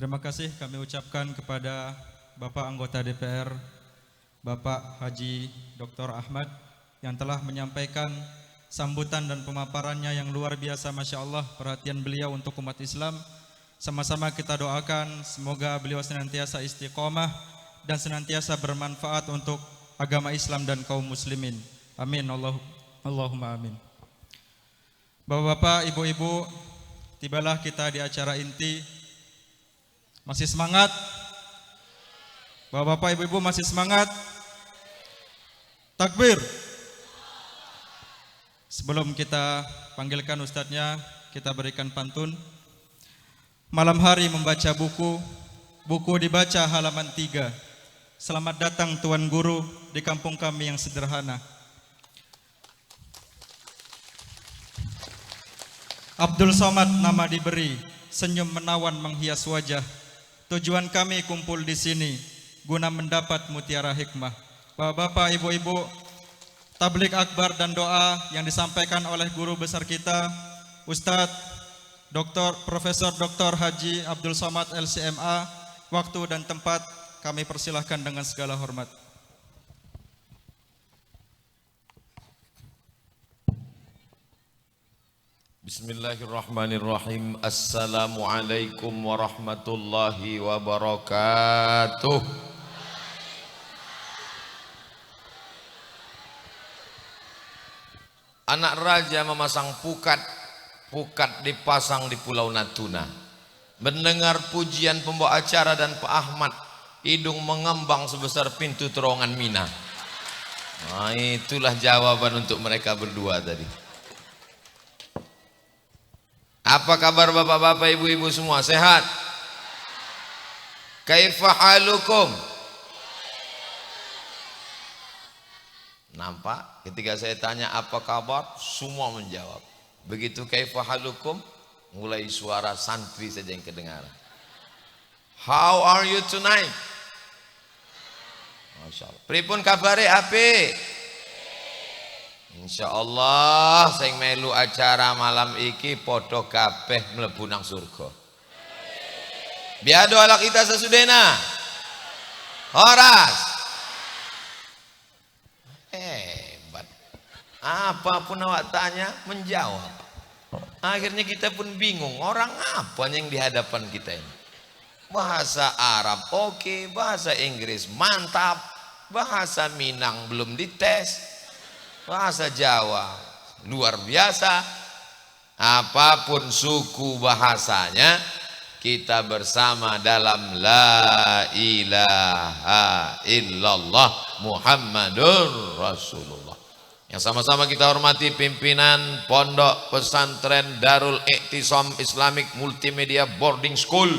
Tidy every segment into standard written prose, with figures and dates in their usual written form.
Terima kasih kami ucapkan kepada Bapak Anggota DPR, Bapak Haji Dr. Ahmad yang telah menyampaikan sambutan dan pemaparannya yang luar biasa. Masya Allah, perhatian beliau untuk umat Islam. Sama-sama kita doakan semoga beliau senantiasa istiqomah dan senantiasa bermanfaat untuk agama Islam dan kaum muslimin. Amin. Allahumma amin. Bapak-bapak, ibu-ibu, tibalah kita di acara inti. Masih semangat? Bapak-bapak, ibu-ibu masih semangat? Takbir. Sebelum kita panggilkan ustadznya, kita berikan pantun. Malam hari membaca buku, buku dibaca halaman 3. Selamat datang Tuan Guru di kampung kami yang sederhana. Abdul Somad nama diberi, senyum menawan menghias wajah. Tujuan kami kumpul di sini guna mendapat mutiara hikmah. Bapak-bapak, ibu-ibu, tablik akbar dan doa yang disampaikan oleh guru besar kita, Ustadz Profesor Dr. Haji Abdul Somad LCMA. Waktu dan tempat kami persilahkan dengan segala hormat. Bismillahirrahmanirrahim. Assalamualaikum warahmatullahi wabarakatuh. Anak raja memasang pukat, pukat dipasang di Pulau Natuna. Mendengar pujian pembawa acara dan Pak Ahmad, hidung mengembang sebesar pintu terowongan Mina. Nah, itulah jawaban untuk mereka berdua tadi. Apa kabar bapak-bapak, ibu-ibu semua? Sehat? Kaifa halukum? Nampak? Ketika saya tanya apa kabar, semua menjawab. Begitu kaifa halukum, mulai suara santri saja yang kedengaran. How are you tonight? Masya Allah. Pripun kabare ape? Insya Allah sing melu acara malam iki podo kabeh mlebu nang surga. Biado ala kita sesudena. Horas. Hebat. Apapun awak tanya menjawab. Akhirnya kita pun bingung, orang apa yang di hadapan kita ini? Bahasa Arab oke, bahasa Inggris mantap, bahasa Minang belum dites. Bahasa Jawa luar biasa. Apapun suku bahasanya, kita bersama dalam la ilaha illallah Muhammadur Rasulullah. Yang sama-sama kita hormati pimpinan Pondok Pesantren Darul Iktisam Islamic Multimedia Boarding School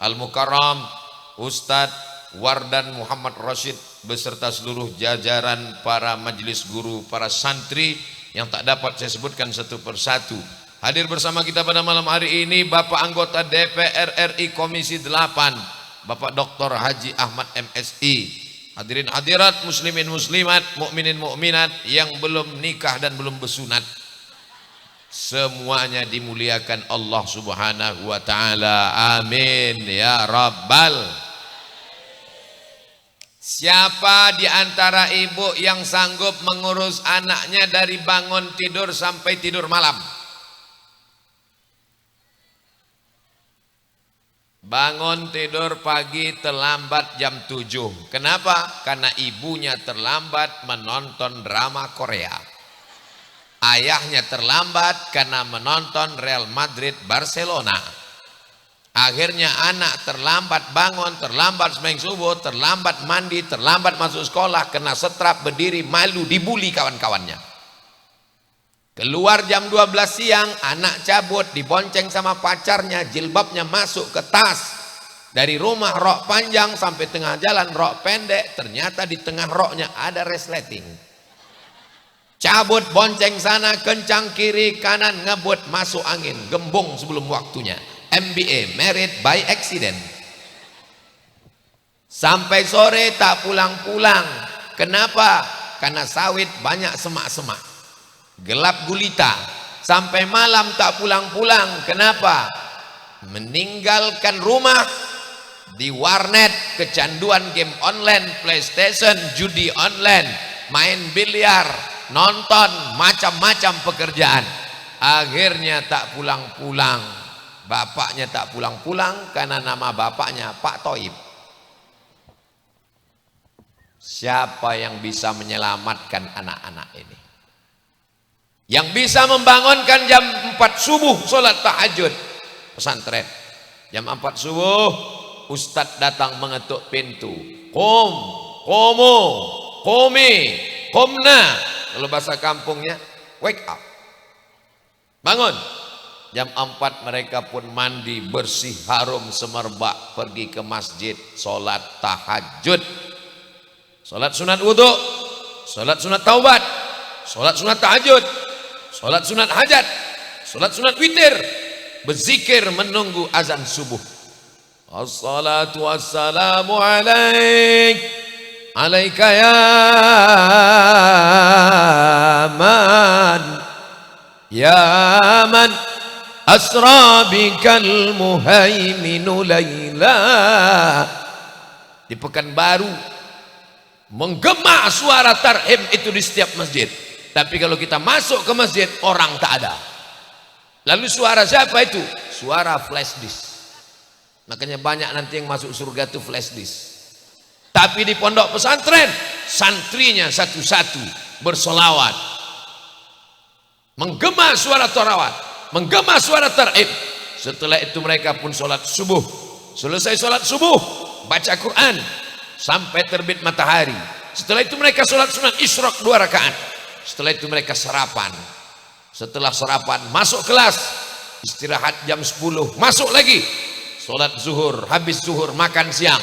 Al-Mukarram, Ustadz Wardan Muhammad Rashid beserta seluruh jajaran para majelis guru, para santri yang tak dapat saya sebutkan satu persatu. Hadir bersama kita pada malam hari ini Bapak anggota DPR RI Komisi 8, Bapak Dr. Haji Ahmad MSI. Hadirin hadirat, muslimin muslimat, mukminin mukminat yang belum nikah dan belum bersunat, semuanya dimuliakan Allah Subhanahu wa taala. Amin ya rabbal. Siapa di antara ibu yang sanggup mengurus anaknya dari bangun tidur sampai tidur malam? Bangun tidur pagi terlambat jam 7. Kenapa? Karena ibunya terlambat menonton drama Korea. Ayahnya terlambat karena menonton Real Madrid Barcelona. Akhirnya anak terlambat bangun, terlambat sembahyang subuh, terlambat mandi, terlambat masuk sekolah, kena setrap, berdiri, malu, dibully kawan-kawannya. Keluar jam 12 siang, anak cabut, dibonceng sama pacarnya, jilbabnya masuk ke tas. Dari rumah rok panjang sampai tengah jalan rok pendek, ternyata di tengah roknya ada resleting. Cabut, bonceng sana, kencang kiri, kanan, ngebut, masuk angin, gembung sebelum waktunya. MBA, married by accident. Sampai sore tak pulang-pulang. Kenapa? Karena sawit banyak semak-semak. Gelap gulita. Sampai malam tak pulang-pulang. Kenapa? Meninggalkan rumah di warnet, kecanduan game online, PlayStation, judi online, main biliar, nonton, macam-macam pekerjaan. Akhirnya tak pulang-pulang. Bapaknya tak pulang-pulang karena nama bapaknya Pak Toib. Siapa yang bisa menyelamatkan anak-anak ini? Yang bisa membangunkan jam 4 subuh sholat tahajud pesantren. Jam 4 subuh ustadz datang mengetuk pintu. Qum, qumu, qumi, qumna. Kalau bahasa kampungnya wake up. Bangun. Jam 4 mereka pun mandi bersih harum semerbak pergi ke masjid sholat tahajud. Sholat sunat wudhu, sholat sunat taubat, sholat sunat tahajud, sholat sunat hajat, sholat sunat witir, berzikir menunggu azan subuh. Assalatu wassalamu alaik, alaika ya man, ya man asra bikal muhaiminu layla. Di Pekanbaru menggema suara tarhim itu di setiap masjid. Tapi kalau kita masuk ke masjid, orang tak ada. Lalu suara siapa itu? Suara flash disk. Makanya banyak nanti yang masuk surga itu flash disk. Tapi di pondok pesantren, santrinya satu-satu bersolawat, menggema suara tarawat, menggema suara tarhim. Setelah itu mereka pun sholat subuh. Selesai sholat subuh, baca Quran sampai terbit matahari. Setelah itu mereka sholat sunat isyraq 2 rakaat. Setelah itu mereka sarapan. Setelah sarapan masuk kelas, istirahat jam 10, masuk lagi sholat zuhur, habis zuhur makan siang.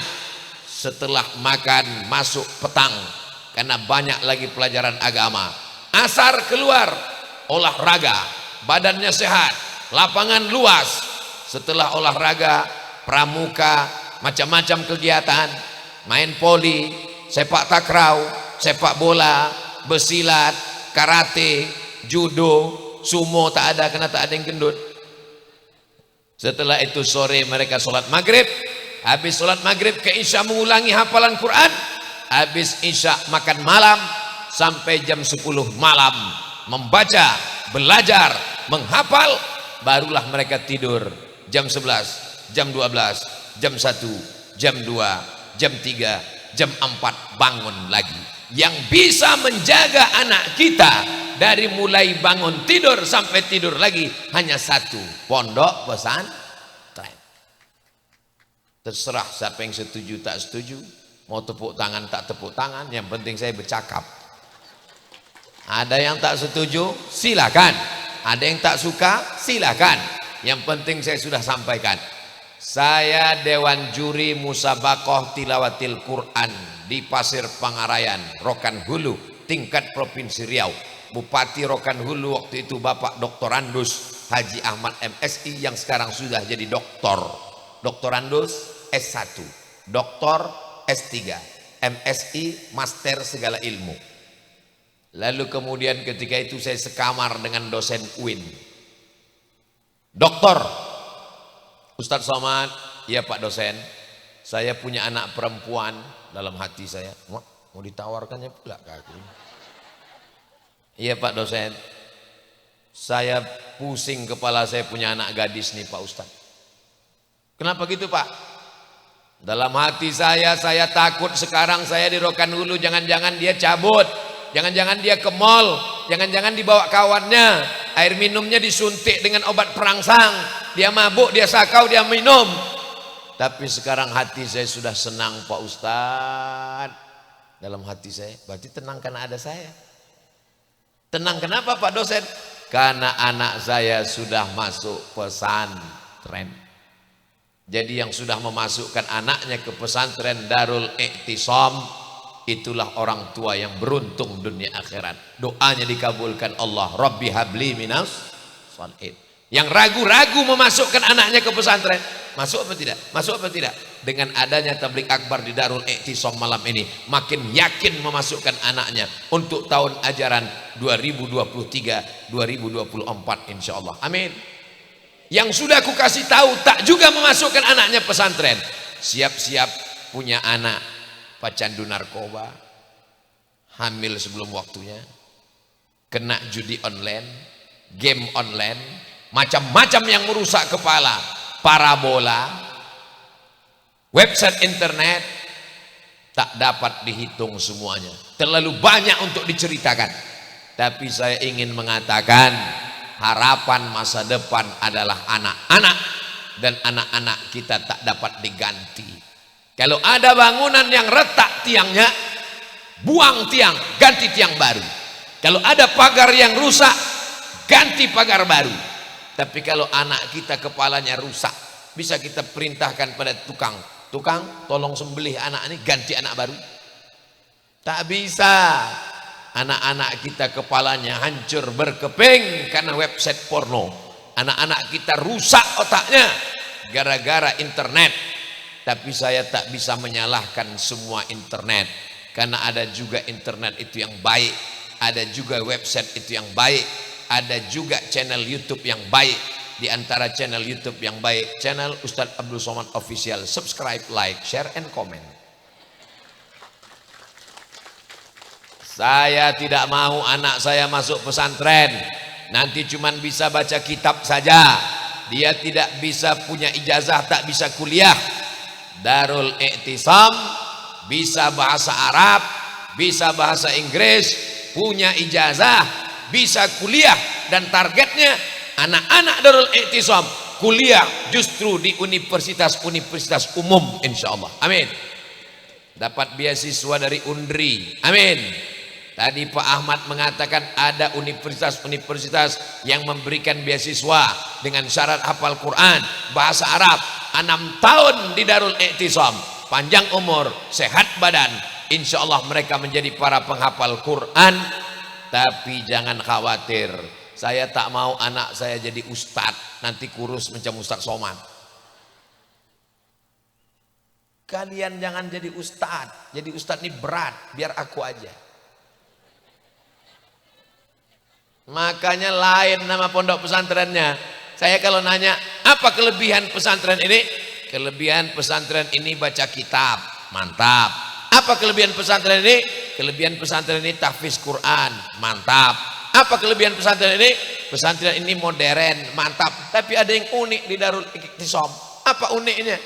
Setelah makan masuk petang karena banyak lagi pelajaran agama. Asar keluar olahraga, badannya sehat, lapangan luas. Setelah olahraga pramuka, macam-macam kegiatan, main poli, sepak takraw, sepak bola, besilat, karate, judo, sumo tak ada karena tak ada yang gendut. Setelah itu sore mereka sholat maghrib. Habis sholat maghrib ke isya mengulangi hafalan Quran. Habis isya makan malam sampai jam 10 malam membaca, belajar, menghafal. Barulah mereka tidur jam 11, jam 12, jam 1, jam 2, jam 3, jam 4 bangun lagi. Yang bisa menjaga anak kita dari mulai bangun tidur sampai tidur lagi hanya satu, pondok pesantren. Terserah siapa yang setuju tak setuju, mau tepuk tangan tak tepuk tangan, yang penting saya bercakap. Ada yang tak setuju silakan, ada yang tak suka silakan, yang penting saya sudah sampaikan. Saya Dewan Juri Musabakoh Tilawatil Quran di Pasir Pangarayan, Rokan Hulu, tingkat Provinsi Riau. Bupati Rokan Hulu waktu itu Bapak Doktorandus Haji Ahmad MSI yang sekarang sudah jadi doktor. Doktorandus S1, doktor S3, MSI, master segala ilmu. Lalu kemudian ketika itu saya sekamar dengan dosen UIN. Doktor Ustadz Somad, iya Pak dosen, saya punya anak perempuan. Dalam hati saya, mau ditawarkannya pula ke aku. Iya Pak dosen, saya pusing kepala, saya punya anak gadis nih Pak Ustadz. Kenapa gitu Pak? Dalam hati saya takut sekarang saya di Rokan Hulu, jangan-jangan dia cabut, jangan-jangan dia ke mall, jangan-jangan dibawa kawannya, air minumnya disuntik dengan obat perangsang, dia mabuk, dia sakau, dia minum. Tapi sekarang hati saya sudah senang Pak Ustadz. Dalam hati saya, berarti tenang karena ada saya. Tenang kenapa Pak dosen? Karena anak saya sudah masuk pesantren. Jadi yang sudah memasukkan anaknya ke pesantren Darul Iktisam, itulah orang tua yang beruntung dunia akhirat. Doanya dikabulkan Allah. Rabbi habli minas sholihin. Yang ragu-ragu memasukkan anaknya ke pesantren, masuk apa tidak? Masuk apa tidak? Dengan adanya tablik akbar di Darul Iktisam malam ini, makin yakin memasukkan anaknya untuk tahun ajaran 2023-2024 insyaallah. Amin. Yang sudah aku kasih tahu tak juga memasukkan anaknya pesantren. siap-siap punya anak pecandu narkoba, hamil sebelum waktunya, kena judi online, game online, macam-macam yang merusak kepala, parabola, website internet, tak dapat dihitung semuanya. Terlalu banyak untuk diceritakan. Tapi saya ingin mengatakan, harapan masa depan adalah anak-anak, dan anak-anak kita tak dapat diganti. Kalau ada bangunan yang retak tiangnya, buang tiang, ganti tiang baru. Kalau ada pagar yang rusak, ganti pagar baru. Tapi kalau anak kita kepalanya rusak, bisa kita perintahkan pada tukang, tolong sembelih anak ini, ganti anak baru? Tak bisa. Anak-anak kita kepalanya hancur berkeping karena website porno. Anak-anak kita rusak otaknya gara-gara internet. Tapi saya tak bisa menyalahkan semua internet, karena ada juga internet itu yang baik, ada juga website itu yang baik, ada juga channel YouTube yang baik. Di antara channel YouTube yang baik, channel Ustadz Abdul Somad Official. Subscribe, like, share, and comment. Saya tidak mau anak saya masuk pesantren, nanti cuman bisa baca kitab saja, dia tidak bisa punya ijazah, tak bisa kuliah. Darul I'tisam bisa bahasa Arab, bisa bahasa Inggris, punya ijazah, bisa kuliah, dan targetnya anak-anak Darul I'tisam kuliah justru di universitas-universitas umum, insyaallah. Amin. Dapat beasiswa dari UNDRI. Amin. Tadi Pak Ahmad mengatakan ada universitas-universitas yang memberikan beasiswa dengan syarat hafal Quran, bahasa Arab, 6 tahun di Darul I'tisam, panjang umur, sehat badan, insya Allah mereka menjadi para penghafal Quran. Tapi jangan khawatir, saya tak mau anak saya jadi ustadz, nanti kurus macam Ustadz Somad. Kalian jangan jadi ustadz, jadi ustadz ini berat, biar aku aja. Makanya lain nama pondok pesantrennya. Saya kalau nanya, apa kelebihan pesantren ini? Kelebihan pesantren ini baca kitab, mantap. Apa kelebihan pesantren ini? Kelebihan pesantren ini tahfiz Quran, mantap. Apa kelebihan pesantren ini? Pesantren ini modern, mantap. Tapi ada yang unik di Darul I'tisam. Apa uniknya?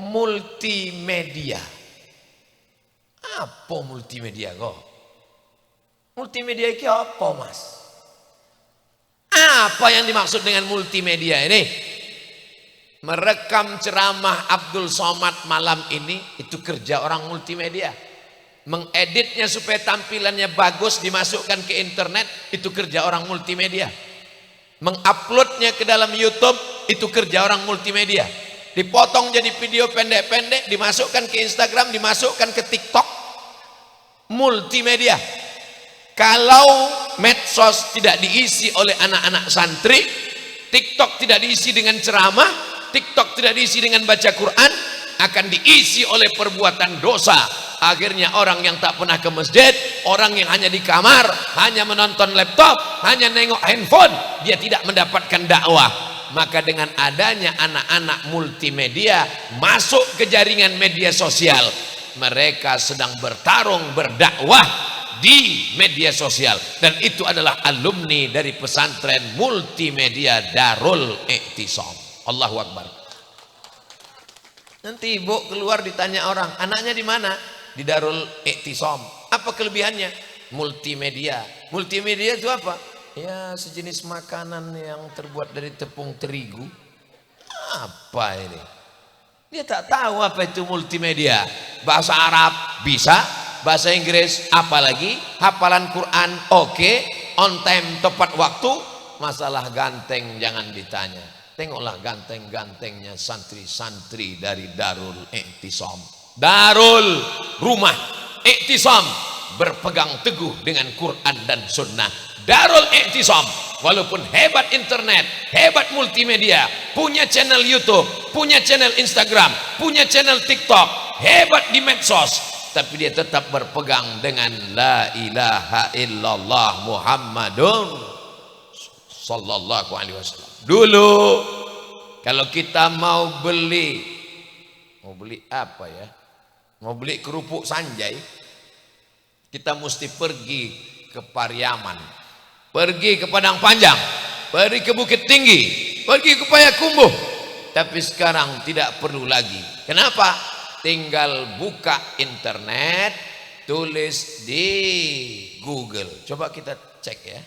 Multimedia. Apa multimedia kok? Multimedia itu apa, Mas? Apa yang dimaksud dengan multimedia ini? Merekam ceramah Abdul Somad malam ini, itu kerja orang multimedia. Mengeditnya supaya tampilannya bagus, dimasukkan ke internet, itu kerja orang multimedia. Menguploadnya ke dalam YouTube, itu kerja orang multimedia. Dipotong jadi video pendek-pendek, dimasukkan ke Instagram, dimasukkan ke TikTok. Multimedia. Kalau medsos tidak diisi oleh anak-anak santri, TikTok tidak diisi dengan ceramah, TikTok tidak diisi dengan baca Quran, akan diisi oleh perbuatan dosa. Akhirnya orang yang tak pernah ke masjid, orang yang hanya di kamar, hanya menonton laptop, hanya nengok handphone, dia tidak mendapatkan dakwah. Maka dengan adanya anak-anak multimedia masuk ke jaringan media sosial, mereka sedang bertarung berdakwah di media sosial, dan itu adalah alumni dari pesantren multimedia Darul I'tisam. Allahu Akbar. Nanti ibu keluar ditanya orang, anaknya di mana? Di Darul I'tisam. Apa kelebihannya? Multimedia. Multimedia itu apa? Ya, sejenis makanan yang terbuat dari tepung terigu. Apa ini? Dia tak tahu apa itu multimedia. Bahasa Arab bisa, bahasa Inggris apalagi, hafalan Quran oke, on time tepat waktu. Masalah ganteng jangan ditanya. Tengoklah ganteng-gantengnya santri-santri dari Darul I'tisam. Darul rumah I'tisam, berpegang teguh dengan Quran dan Sunnah. Darul I'tisam walaupun hebat internet, hebat multimedia, punya channel YouTube, punya channel Instagram, punya channel TikTok, hebat di medsos, tapi dia tetap berpegang dengan la ilaha illallah Muhammadun sallallahu alaihi wasallam. Dulu kalau kita mau beli Mau beli apa ya? Mau beli kerupuk Sanjay, kita mesti pergi ke Pariaman, pergi ke Padang Panjang, pergi ke Bukit Tinggi, pergi ke Payakumbuh. Tapi sekarang tidak perlu lagi. Kenapa? Tinggal buka internet, tulis di Google. Coba kita cek ya.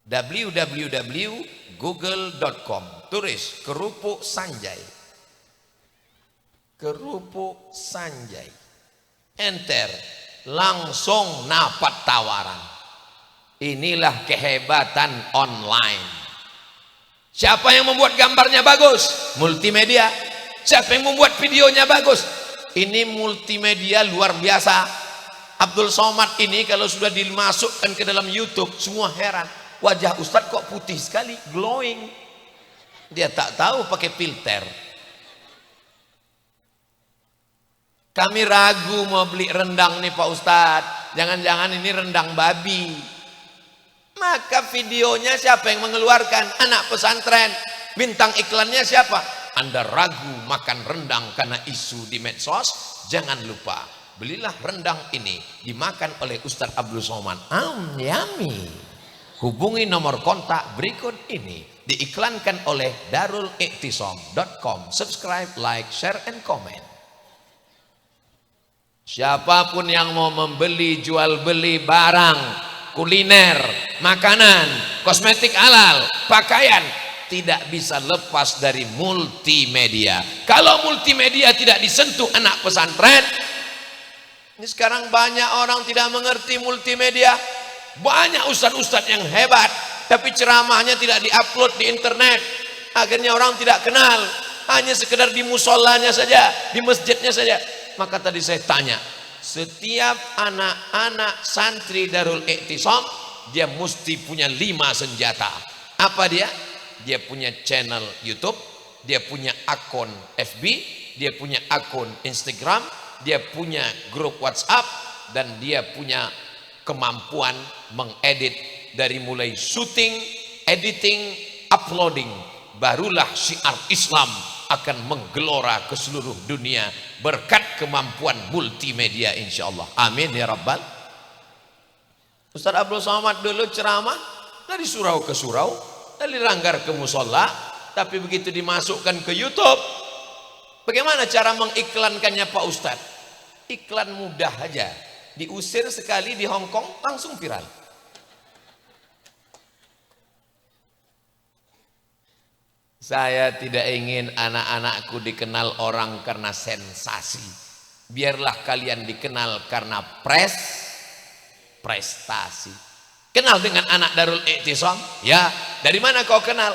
www.google.com, tulis kerupuk Sanjay. Kerupuk Sanjay. Enter, langsung dapat tawaran. Inilah kehebatan online. Siapa yang membuat gambarnya bagus? Multimedia. Siapa yang membuat videonya bagus? Ini multimedia luar biasa. Abdul Somad ini kalau sudah dimasukkan ke dalam YouTube, semua heran. Wajah Ustadz kok putih sekali, glowing. Dia tak tahu pakai filter. Kami ragu mau beli rendang nih Pak Ustadz. Jangan-jangan ini rendang babi. Maka videonya siapa yang mengeluarkan? Anak pesantren. Bintang iklannya siapa? Anda ragu makan rendang karena isu di medsos? Jangan lupa, belilah rendang ini, dimakan oleh Ustadz Abdul Somad. Yummy. Hubungi nomor kontak berikut ini. Diiklankan oleh darul'iktisam.com. Subscribe, like, share, and comment. Siapapun yang mau membeli, jual beli barang, kuliner, makanan, kosmetik halal, pakaian, tidak bisa lepas dari multimedia. Kalau multimedia tidak disentuh anak pesantren, ini sekarang banyak orang tidak mengerti multimedia. Banyak ustadz-ustadz yang hebat, tapi ceramahnya tidak diupload di internet. Akhirnya orang tidak kenal, hanya sekedar di musolanya saja, di masjidnya saja. Maka tadi saya tanya, setiap anak-anak santri Darul Iktisam, dia mesti punya 5 senjata. Apa dia? Dia punya channel YouTube, dia punya akun FB, dia punya akun Instagram, dia punya grup WhatsApp, dan dia punya kemampuan mengedit dari mulai syuting, editing, uploading. Barulah syiar Islam akan menggelora ke seluruh dunia berkat kemampuan multimedia insyaallah. Amin ya rabbal. Ustaz Abdul Somad dulu ceramah dari surau ke surau, dari langgar ke musola, tapi begitu dimasukkan ke YouTube, bagaimana cara mengiklankannya Pak Ustaz? Iklan mudah aja. Diusir sekali di Hong Kong langsung viral. Saya tidak ingin anak-anakku dikenal orang karena sensasi. Biarlah kalian dikenal karena prestasi. Kenal dengan anak Darul Iktisam? Ya, dari mana kau kenal?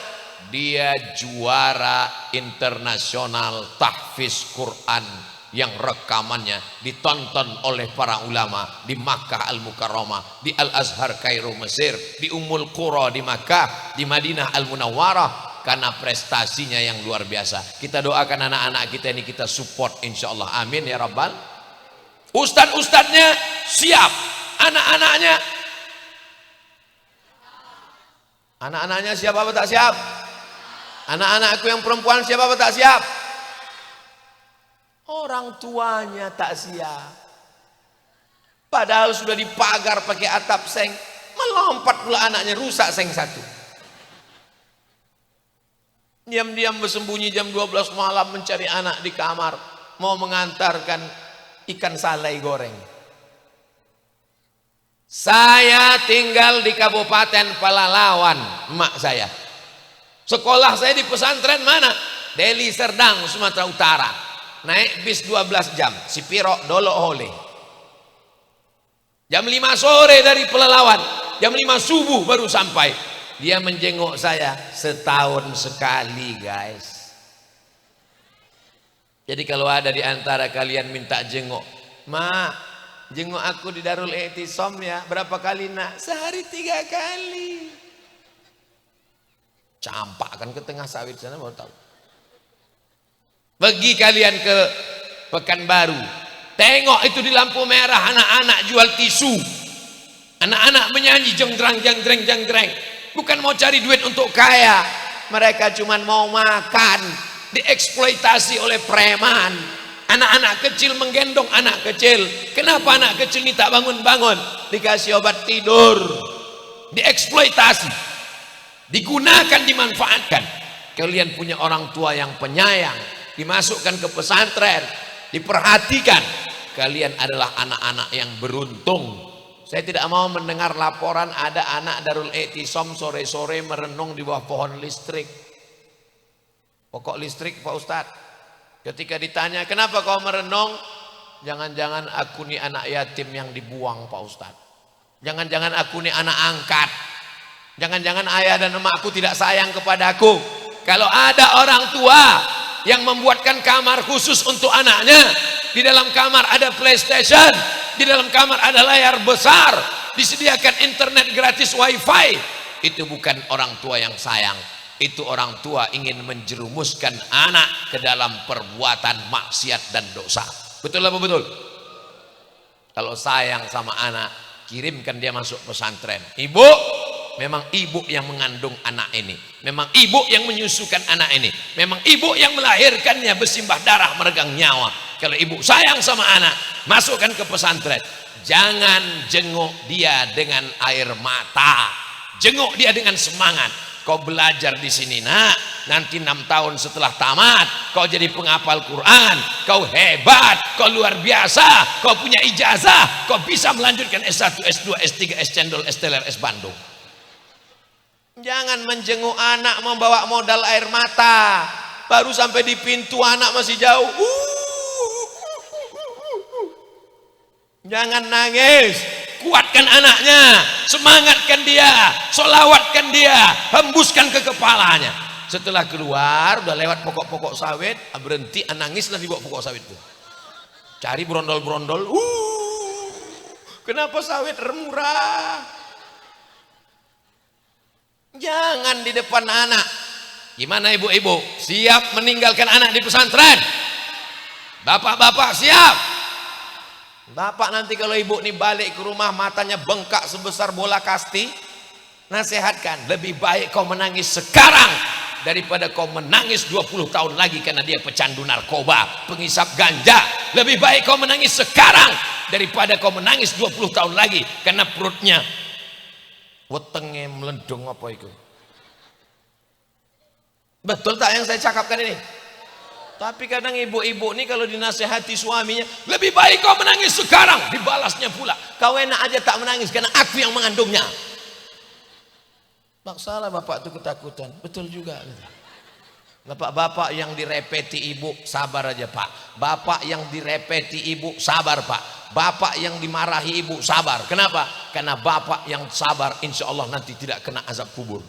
Dia juara internasional tahfiz Quran yang rekamannya ditonton oleh para ulama di Makkah Al-Mukarramah, di Al-Azhar Kairo Mesir, di Ummul Qura di Makkah, di Madinah Al-Munawwarah, karena prestasinya yang luar biasa. Kita doakan anak-anak kita ini, kita support insyaallah. Amin ya rabbal. Ustadz-ustadznya siap, anak-anaknya siap apa tak siap? Anak-anakku yang perempuan siap apa tak siap? Orang tuanya tak siap. Padahal sudah dipagar pakai atap seng, melompat pula anaknya, rusak seng satu. Diam-diam bersembunyi jam 12 malam mencari anak di kamar, mau mengantarkan ikan salai goreng. Saya tinggal di Kabupaten Pelalawan, emak saya. Sekolah saya di pesantren mana? Deli Serdang, Sumatera Utara. Naik bis 12 jam, Sipiro Dolok Hole. Jam 5 sore dari Pelalawan, jam 5 subuh baru sampai. Dia menjenguk saya setahun sekali, guys. Jadi kalau ada di antara kalian minta jenguk, "Ma, jenguk aku di Darul Iktisam ya." Berapa kali nak? Sehari 3 kali. Campakkan ke tengah sawit sana baru tahu. Pergi kalian ke Pekanbaru, tengok itu di lampu merah anak-anak jual tisu, anak-anak menyanyi jenggrang jenggreng jenggreng. Bukan mau cari duit untuk kaya, mereka cuma mau makan. dieksploitasi oleh preman. Anak-anak kecil menggendong anak kecil. Kenapa anak kecil ini tak bangun-bangun? Dikasih obat tidur, dieksploitasi, digunakan, dimanfaatkan. Kalian punya orang tua yang penyayang, dimasukkan ke pesantren, diperhatikan. Kalian adalah anak-anak yang beruntung. Saya tidak mau mendengar laporan ada anak Darul I'tisam sore-sore merenung di bawah pohon listrik. Pokok listrik Pak Ustadz. Ketika ditanya, kenapa kau merenung? Jangan-jangan aku nih anak yatim yang dibuang Pak Ustadz. Jangan-jangan aku nih anak angkat. Jangan-jangan ayah dan emakku tidak sayang kepadaku. Kalau ada orang tua yang membuatkan kamar khusus untuk anaknya, di dalam kamar ada PlayStation, di dalam kamar ada layar besar, disediakan internet gratis wifi, itu bukan orang tua yang sayang. Itu orang tua ingin menjerumuskan anak ke dalam perbuatan maksiat dan dosa. Betul apa betul? Kalau sayang sama anak, kirimkan dia masuk pesantren. Ibu, memang ibu yang mengandung anak ini, memang ibu yang menyusukan anak ini, memang ibu yang melahirkannya bersimbah darah meregang nyawa. Kalau ibu sayang sama anak, masukkan ke pesantren. Jangan jenguk dia dengan air mata, jenguk dia dengan semangat. Kau belajar di sini nak, nanti 6 tahun setelah tamat kau jadi penghafal Quran, kau hebat, kau luar biasa, kau punya ijazah, kau bisa melanjutkan S1, S2, S3, S Cendol, S Teler, S Bandung. Jangan menjenguk anak membawa modal air mata, baru sampai di pintu anak masih jauh. Jangan nangis, kuatkan anaknya, semangatkan dia, solawatkan dia, hembuskan ke kepalanya. Setelah keluar, udah lewat pokok-pokok sawit, berhenti, nangislah di bawah pokok sawit itu. Cari brondol-brondol, kenapa sawit murah? Jangan di depan anak. Gimana ibu-ibu? Siap meninggalkan anak di pesantren? Bapak-bapak siap? Bapak nanti kalau ibu nih balik ke rumah matanya bengkak sebesar bola kasti, nasihatkan, lebih baik kau menangis sekarang daripada kau menangis 20 tahun lagi karena dia pecandu narkoba, pengisap ganja. Lebih baik kau menangis sekarang daripada kau menangis 20 tahun lagi karena perutnya wetenge melendung apa itu. Betul tak yang saya cakapkan ini? Tapi kadang ibu-ibu ini kalau dinasehati suaminya, lebih baik kau menangis sekarang, dibalasnya pula, kau enak aja tak menangis karena aku yang mengandungnya. Bak salah bapak itu ketakutan. Betul juga. Bapak-bapak yang direpeti ibu, sabar aja pak. Bapak yang direpeti ibu, sabar pak. Bapak yang dimarahi ibu, sabar. Kenapa? Karena bapak yang sabar insya Allah nanti tidak kena azab kubur.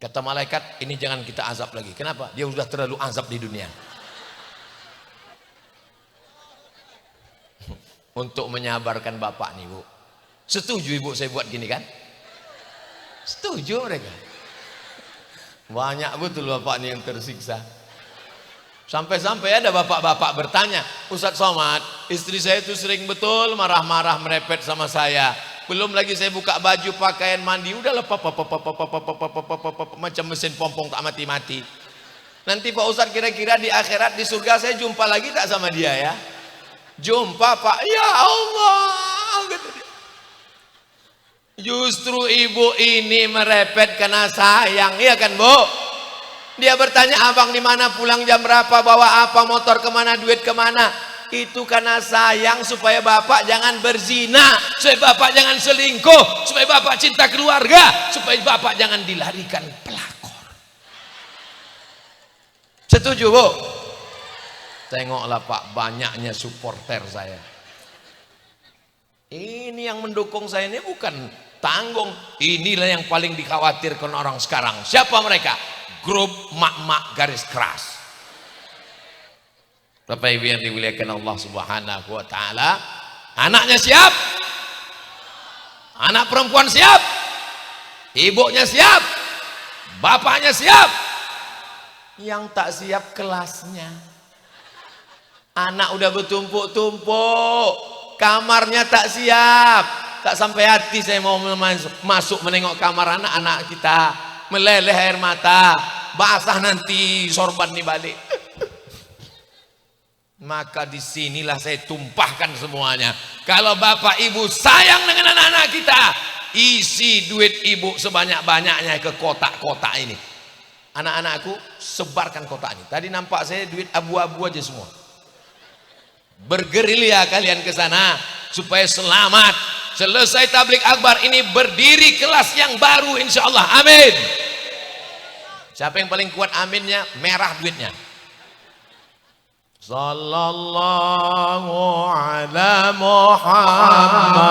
Kata malaikat, ini jangan kita azab lagi. Kenapa? Dia sudah terlalu azab di dunia. Untuk menyabarkan bapak nih bu. Setuju ibu saya buat gini kan? Setuju mereka. Banyak betul bapak nih yang tersiksa. Sampai-sampai ada bapak-bapak bertanya, Ustadz Somad, istri saya itu sering betul marah-marah merepet sama saya. Belum lagi saya buka baju pakaian mandi, udah lepas macam mesin pompong tak mati-mati. Nanti Pak Ustadz kira-kira di akhirat di surga saya jumpa lagi tak sama dia ya? Jumpa Pak, ya Allah. Justru ibu ini merepet karena sayang, iya kan bu? Dia bertanya, abang di mana, pulang jam berapa, bawa apa, motor kemana, duit kemana? Itu karena sayang supaya bapak jangan berzina, supaya bapak jangan selingkuh, supaya bapak cinta keluarga, supaya bapak jangan dilarikan pelakor. Setuju bu? Tengoklah pak, banyaknya supporter saya. Ini yang mendukung saya ini bukan tanggung. Inilah yang paling dikhawatirkan orang sekarang. Siapa mereka? Grup mak-mak garis keras. Bapak Ibu yang dimuliakan Allah Subhanahu wa taala, anaknya siap? Anak perempuan siap? Ibunya siap? Bapaknya siap? Yang tak siap kelasnya. Anak udah bertumpuk-tumpuk, kamarnya tak siap. Tak sampai hati saya mau masuk menengok kamar anak-anak kita, meleleh air mata. basah nanti sorban nih balik. Maka disinilah saya tumpahkan semuanya. Kalau bapak ibu sayang dengan anak-anak kita, isi duit ibu sebanyak-banyaknya ke kotak-kotak ini. Anak-anakku sebarkan kotak ini. Tadi nampak saya duit abu-abu aja semua. Bergerilya kalian ke sana supaya selamat. Selesai tablik akbar ini berdiri kelas yang baru insya Allah. Amin. Siapa yang paling kuat aminnya? Merah duitnya. Sallallahu ala Muhammad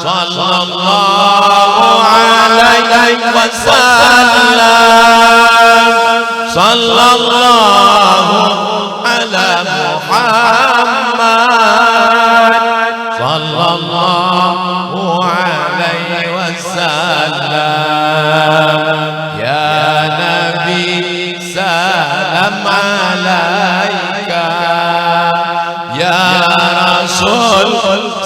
sallallahu alaihi wasallam sallallahu ala Muhammad sallallahu alaihi wasallam ya Nabi salam alaika ya Rasul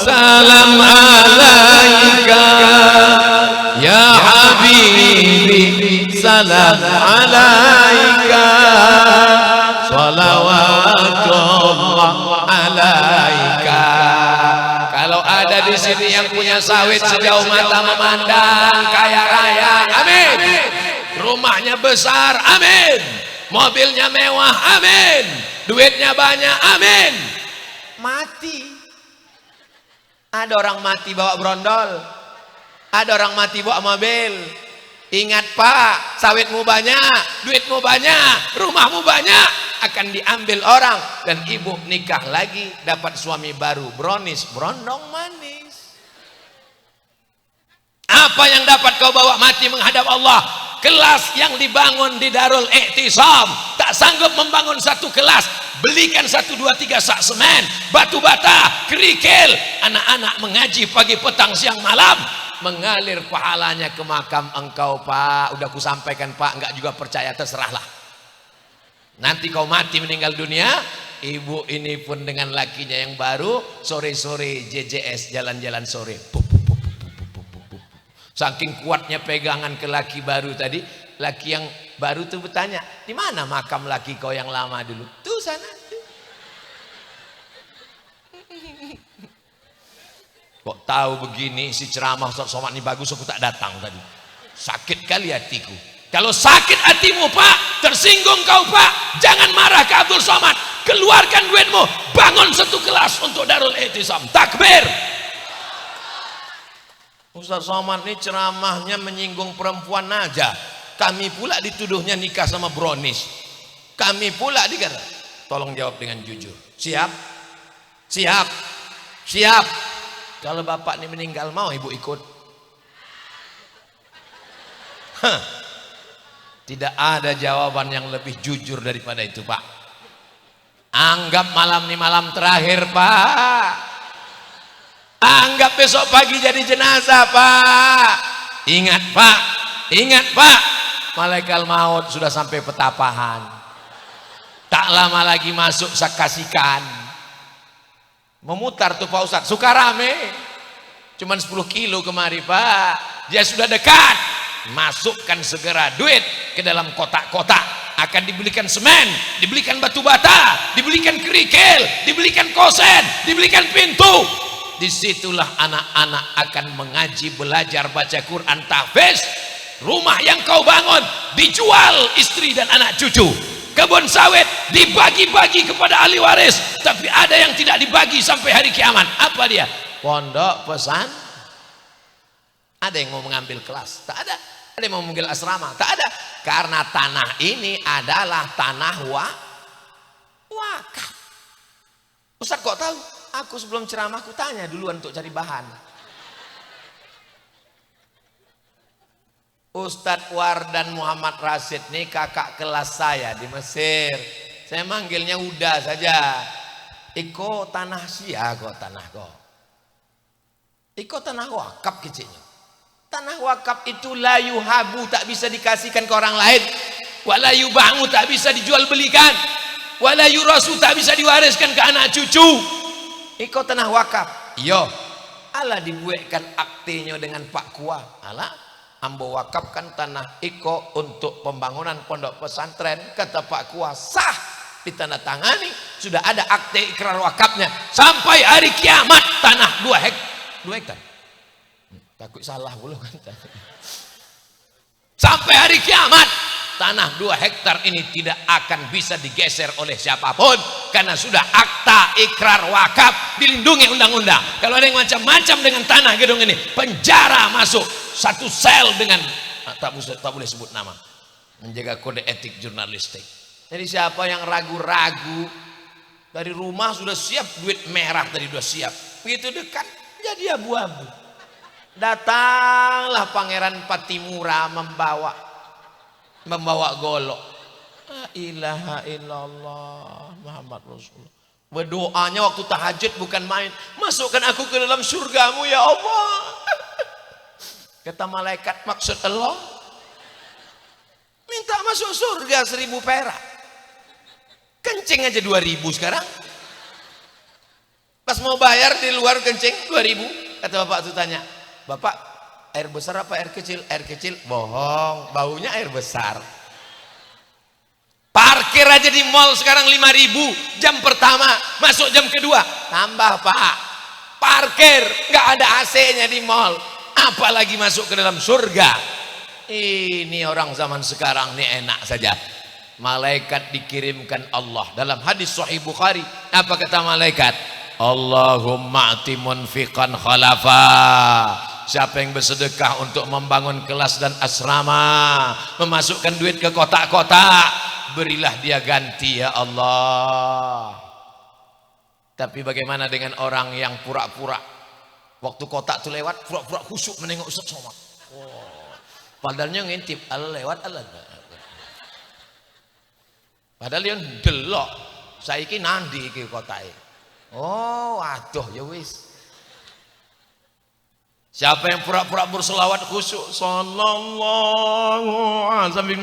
salam alaika ya Habibi salam alaika salawatullah alaika. Kalau ada di sini yang punya sawit sejauh mata memandang, kaya raya, amin. Rumahnya besar, amin. Mobilnya mewah, amin. Duitnya banyak, amin. Mati. Ada orang mati bawa brondol, ada orang mati bawa mobil. Ingat Pak, sawitmu banyak, duitmu banyak, rumahmu banyak, akan diambil orang. Dan ibu nikah lagi, dapat suami baru, bronis, brondong manis. Apa yang dapat kau bawa mati menghadap Allah? Kelas yang dibangun di Darul Iktisam, tak sanggup membangun satu kelas, belikan 1, 2, 3 sak semen, batu bata, kerikil, anak-anak mengaji pagi petang siang malam, mengalir pahalanya ke makam engkau Pak. Udah ku sampaikan Pak, enggak juga percaya, terserahlah. Nanti kau mati meninggal dunia, ibu ini pun dengan lakinya yang baru, sore-sore JJS, jalan-jalan sore. Saking kuatnya pegangan ke laki baru tadi, laki yang baru tuh bertanya, di mana makam laki kau yang lama dulu? Tuh sana. Kok tahu begini si ceramah Ustaz Somad ini bagus, aku tak datang tadi. Sakit kali hatiku. Kalau sakit hatimu Pak, tersinggung kau Pak, jangan marah ke Abdul Somad. Keluarkan duitmu, bangun satu kelas untuk Darul Iktisam. Takbir. Ustaz Somad ini ceramahnya menyinggung perempuan aja. Kami pula dituduhnya nikah sama bronis. Kami pula dikata. Tolong jawab dengan jujur. Siap? Siap? Siap? Kalau bapak ini meninggal, mau ibu ikut? Hah. Tidak ada jawaban yang lebih jujur daripada itu Pak. Anggap malam ini malam terakhir Pak. Anggap besok pagi jadi jenazah Pak. Ingat Pak, ingat Pak, malaikat maut sudah sampai petapahan. Tak lama lagi masuk sakasikan. Memutar tuh Pak Ustadz, suka rame. Cuman 10 kilo kemari Pak. Dia sudah dekat. Masukkan segera duit ke dalam kotak-kotak. Akan dibelikan semen, dibelikan batu bata, dibelikan kerikil, dibelikan kosen, dibelikan pintu. Disitulah anak-anak akan mengaji, belajar, baca Quran, tahfiz. Rumah yang kau bangun dijual istri dan anak cucu. Kebun sawit dibagi-bagi kepada ahli waris, tapi ada yang tidak dibagi sampai hari kiamat. Apa dia? Pondok pesan. Ada yang mau mengambil kelas? Tak ada. Ada yang mau mengambil asrama? Tak ada. Karena tanah ini adalah tanah wakaf. Ustaz kok tahu? Aku sebelum ceramah aku tanya duluan untuk cari bahan. Ustadz Wardan Muhammad Rasid nih kakak kelas saya di Mesir. Saya manggilnya Uda saja. Iko tanah sia kok tanah kok. Iko tanah wakaf kecilnya. Tanah wakaf itu la yuhabu, tak bisa dikasihkan ke orang lain. Wala yubahu, tak bisa dijual belikan. Wala yurasu, tak bisa diwariskan ke anak cucu. Iko tanah wakaf. Iyo. Ala dibuatkan aktenya dengan Pak Kuah. Ala ambo wakafkan tanah iko untuk pembangunan pondok pesantren. Kata Pak Kuah, sah, ditandatangani, sudah ada akte ikrar wakafnya. Sampai hari kiamat tanah 2 hektar. Takut salah pula kan. Sampai hari kiamat tanah 2 hektar ini tidak akan bisa digeser oleh siapapun, karena sudah akta ikrar wakaf, dilindungi undang-undang. Kalau ada yang macam-macam dengan tanah gedung ini, penjara masuk 1 sel dengan tak boleh sebut nama, menjaga kode etik jurnalistik. Jadi siapa yang ragu-ragu, dari rumah sudah siap, duit merah tadi sudah siap, begitu dekat jadi abu-abu. Datanglah Pangeran Patimura membawa golok. La ilaha illallah Muhammad Rasulullah. Berdoanya waktu tahajud bukan main. Masukkan aku ke dalam surgamu ya Allah. Kata malaikat, maksud Allah? Minta masuk surga 1000 perak. Kencing aja 2000 sekarang. Pas mau bayar di luar kencing 2000. Kata bapak itu tanya, Bapak, air besar apa air kecil? Air kecil. Bohong, baunya air besar. Parkir aja di mall sekarang 5.000 jam pertama, masuk jam kedua tambah Pak. Parkir nggak ada AC-nya di mall, apalagi masuk ke dalam surga. Ini orang zaman sekarang nih enak saja. Malaikat dikirimkan Allah. Dalam hadis Sahih Bukhari, apa kata malaikat? Allahumma ati munfiqan khalafa. Siapa yang bersedekah untuk membangun kelas dan asrama, memasukkan duit ke kotak-kotak, berilah dia ganti ya Allah. Tapi bagaimana dengan orang yang pura-pura waktu kotak itu lewat, pura-pura khusyuk menengok Ustaz Somad. Padahalnya ngintip, Allah lewat Allah. Padahal dia delok, saiki nandi ke kotake. Oh, aduh ya wis. Siapa yang pura-pura berselawat khusyuk, sallallahu alaihi sambil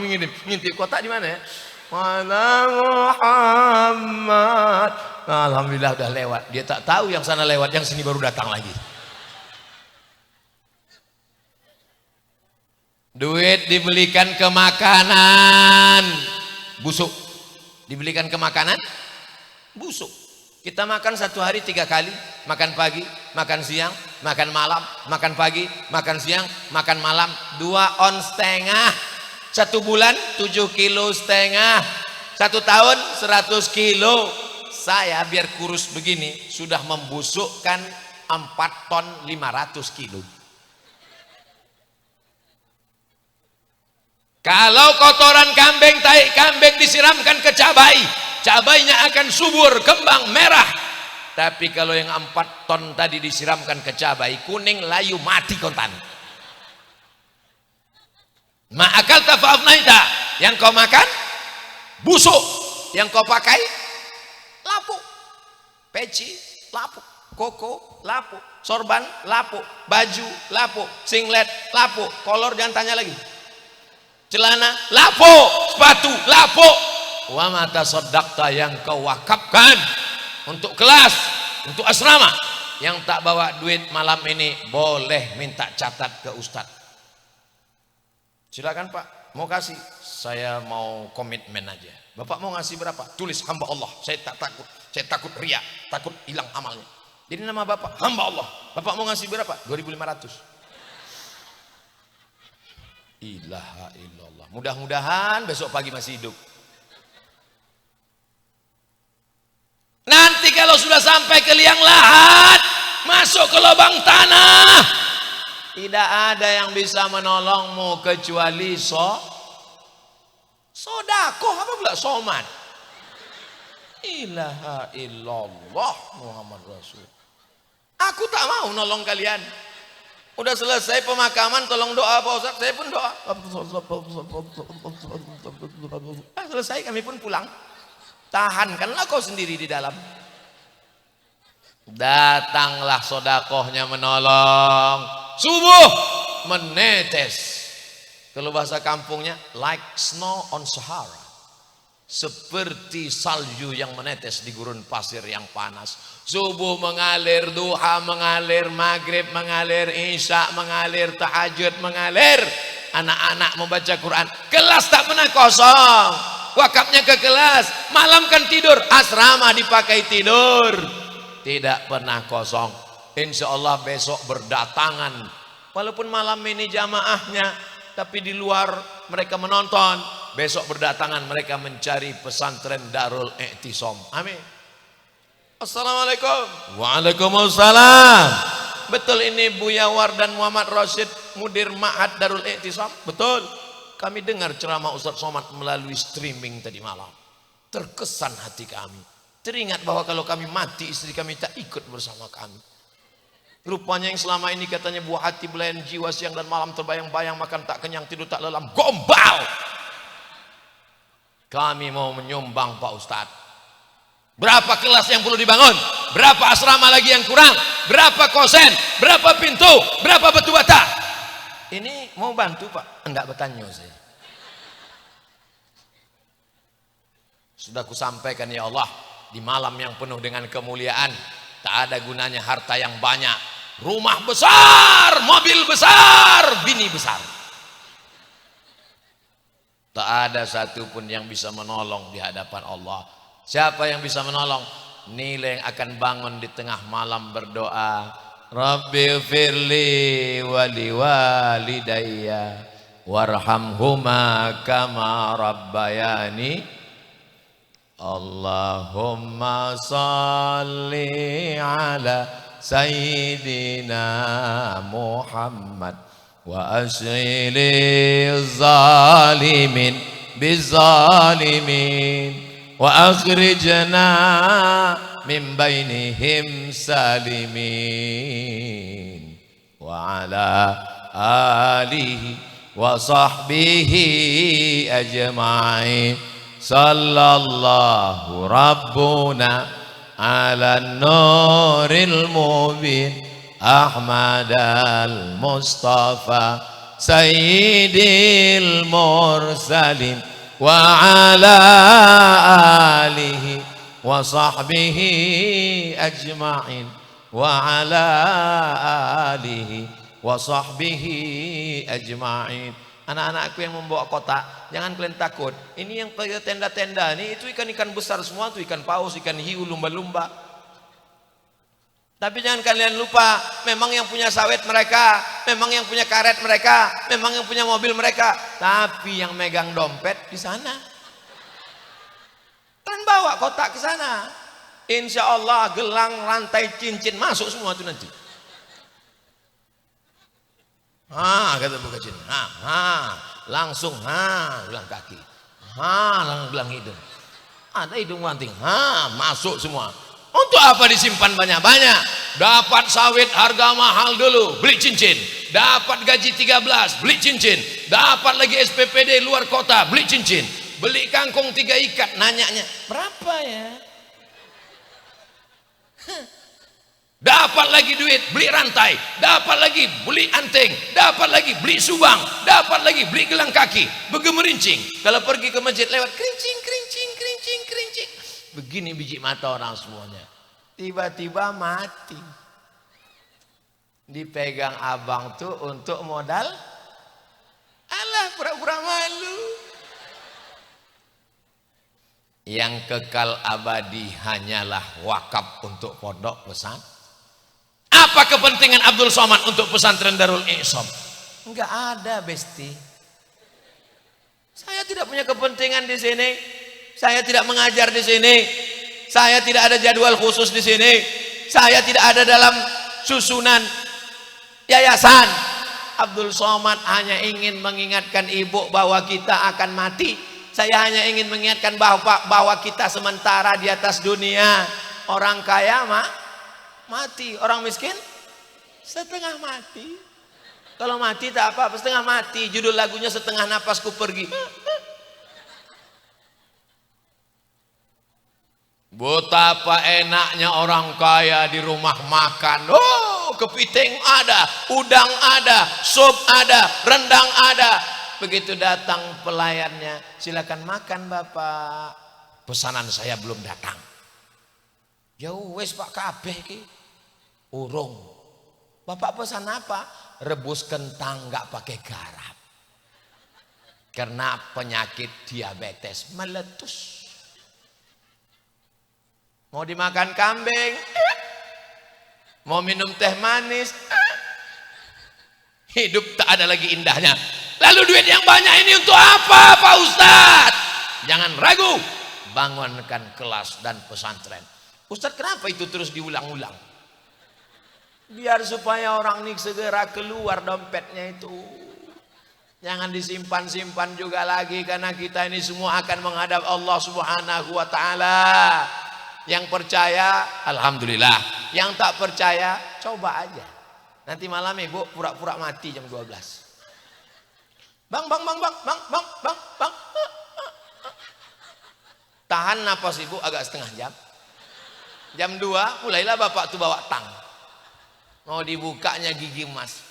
ngintip kotak di mana ya? Wala Muhammad. Nah, alhamdulillah udah lewat. Dia tak tahu yang sana lewat, yang sini baru datang lagi. Duit dibelikan ke makanan, busuk. Dibelikan ke makanan, busuk. Kita makan 1 hari 3 kali, makan pagi, makan siang, makan malam, makan pagi, makan siang, makan malam, 2 ons setengah. 1 bulan 7,5 kilo, 1 tahun 100 kilo. Saya biar kurus begini sudah membusukkan 4 ton 500 kilo. Kalau kotoran kambing, tai kambing disiramkan ke cabai, cabainya akan subur, kembang merah. Tapi kalau yang 4 ton tadi disiramkan ke cabai, kuning, layu, mati kontan. Ma'akal tafa'afnaita, yang kau makan busuk, yang kau pakai lapuk, peci lapuk, koko lapuk, sorban lapuk, baju lapuk, singlet lapuk, kolor jangan tanya lagi, celana lapuk, sepatu lapuk. Wa mata sodakta, yang kau wakafkan untuk kelas, untuk asrama, yang tak bawa duit malam ini boleh minta catat ke Ustadz. Silakan Pak, mau kasih, saya mau komitmen aja. Bapak mau ngasih berapa? Tulis hamba Allah, saya tak takut, saya takut riya, takut hilang amalnya. Jadi nama Bapak hamba Allah. Bapak mau ngasih berapa? 2.500. Ilaha illallah. Mudah-mudahan besok pagi masih hidup. Nanti kalau sudah sampai ke liang lahat, masuk ke lubang tanah, tidak ada yang bisa menolongmu kecuali sodako. Apa pula soman? Ilaha illallah Muhammad Rasul. Aku tak mau nolong kalian. Udah selesai pemakaman, tolong doa Pak Ustaz. Saya pun doa. Selesai, kami pun pulang. Tahankanlah kau sendiri di dalam. Datanglah sodakohnya menolong. Subuh menetes. Kalau bahasa kampungnya like snow on Sahara. seperti salju yang menetes di gurun pasir yang panas. Subuh mengalir, duha mengalir, maghrib mengalir, isya mengalir, tahajud mengalir. Anak-anak membaca Quran, kelas tak pernah kosong. Wakafnya ke kelas, malam kan tidur, asrama dipakai tidur, tidak pernah kosong. Insya Allah besok berdatangan, walaupun malam ini jamaahnya, tapi di luar mereka menonton. Besok berdatangan mereka mencari pesantren Darul I'tisam. Amin. Assalamualaikum. Waalaikumsalam. Betul ini Buya War dan Muhammad Rashid, mudir Ma'had Darul I'tisam? Betul. Kami dengar ceramah Ustaz Somad melalui streaming tadi malam. Terkesan hati kami. Teringat bahwa kalau kami mati, istri kami tak ikut bersama kami. Rupanya yang selama ini katanya buah hati, belayan jiwa, siang dan malam terbayang-bayang, makan tak kenyang, tidur tak lelam, gombal. Kami mau menyumbang Pak Ustadz. Berapa kelas yang perlu dibangun? Berapa asrama lagi yang kurang? Berapa kosen? Berapa pintu? Berapa batu bata? Ini mau bantu Pak? Enggak bertanya saya. Sudah kusampaikan ya Allah, di malam yang penuh dengan kemuliaan, tak ada gunanya harta yang banyak, rumah besar, mobil besar, bini besar. Tak ada satupun yang bisa menolong di hadapan Allah. Siapa yang bisa menolong? Nilai yang akan bangun di tengah malam berdoa, Rabbi firli wali walidayya warhamhuma kama rabbayani. Allahumma salli ala sayyidina Muhammad wa as'ili zalimin bizalimin wa akhrijna min bainihim salimin wa ala alihi wa sahbihi ajma'in. Sallallahu rabbuna ala nuril mubin Ahmad al-Mustafa Sayyidil Mursalin wa ala alihi wa sahbihi ajma'in wa ala alihi wa sahbihi ajma'in. Anak-anakku yang membawa kotak, jangan kalian takut. Ini yang pakai tenda-tenda ini, itu ikan-ikan besar semua, itu ikan paus, ikan hiu, lumba-lumba. Tapi jangan kalian lupa, memang yang punya sawit mereka, memang yang punya karet mereka, memang yang punya mobil mereka. Tapi yang megang dompet di sana. Kalian bawa kotak ke sana. Insya Allah gelang, rantai, cincin masuk semua itu nanti. Kata buka cincin. Langsung gelang kaki. Langsung gelang hidung. Ada hidung wanting. Masuk semua. Untuk apa disimpan banyak-banyak? Dapat sawit harga mahal dulu, beli cincin. Dapat gaji 13, beli cincin. Dapat lagi SPPD luar kota, beli cincin. Beli kangkung 3 ikat, nanyanya, berapa ya? Dapat lagi duit, beli rantai. Dapat lagi beli anting. Dapat lagi beli subang. Dapat lagi beli gelang kaki. Bergemerincing. Kalau pergi ke masjid lewat, kerincing, kerincing, kerincing, kerincing. Begini biji mata orang semuanya. Tiba-tiba mati. Dipegang abang tuh untuk modal. Alah, pura-pura malu. Yang kekal abadi hanyalah wakaf untuk pondok pesantren. Apa kepentingan Abdul Somad untuk pesantren Darul I'tisam? Enggak ada, Besti. Saya tidak punya kepentingan di sini. Saya tidak mengajar di sini. Saya tidak ada jadwal khusus di sini. Saya tidak ada dalam susunan yayasan. Abdul Somad hanya ingin mengingatkan ibu bahwa kita akan mati. Saya hanya ingin mengingatkan bahwa kita sementara di atas dunia. Orang kaya mati, orang miskin setengah mati. Kalau mati tak apa-apa, setengah mati. Judul lagunya Setengah Napasku Pergi. Betapa enaknya orang kaya di rumah makan. Kepiting ada, udang ada, sup ada, rendang ada. Begitu datang pelayannya, silakan makan Bapak. Pesanan saya belum datang. Ya wes Pak kabeh ki. Urung. Bapak pesan apa? Rebus kentang nggak pakai garam. Karena penyakit diabetes meletus. Mau dimakan kambing? Mau minum teh manis? Hidup tak ada lagi indahnya. Lalu duit yang banyak ini untuk apa Pak Ustadz? Jangan ragu, bangunkan kelas dan pesantren. Ustadz kenapa itu terus diulang-ulang? Biar supaya orang ini segera keluar dompetnya itu. Jangan disimpan-simpan juga lagi, karena kita ini semua akan menghadap Allah Subhanahu wa taala. Yang percaya alhamdulillah, yang tak percaya coba aja. Nanti malam Ibu pura-pura mati jam 12. Bang. Tahan napas Ibu agak setengah jam. Jam 2 mulailah Bapak tuh bawa tang. Mau dibukanya gigi emas.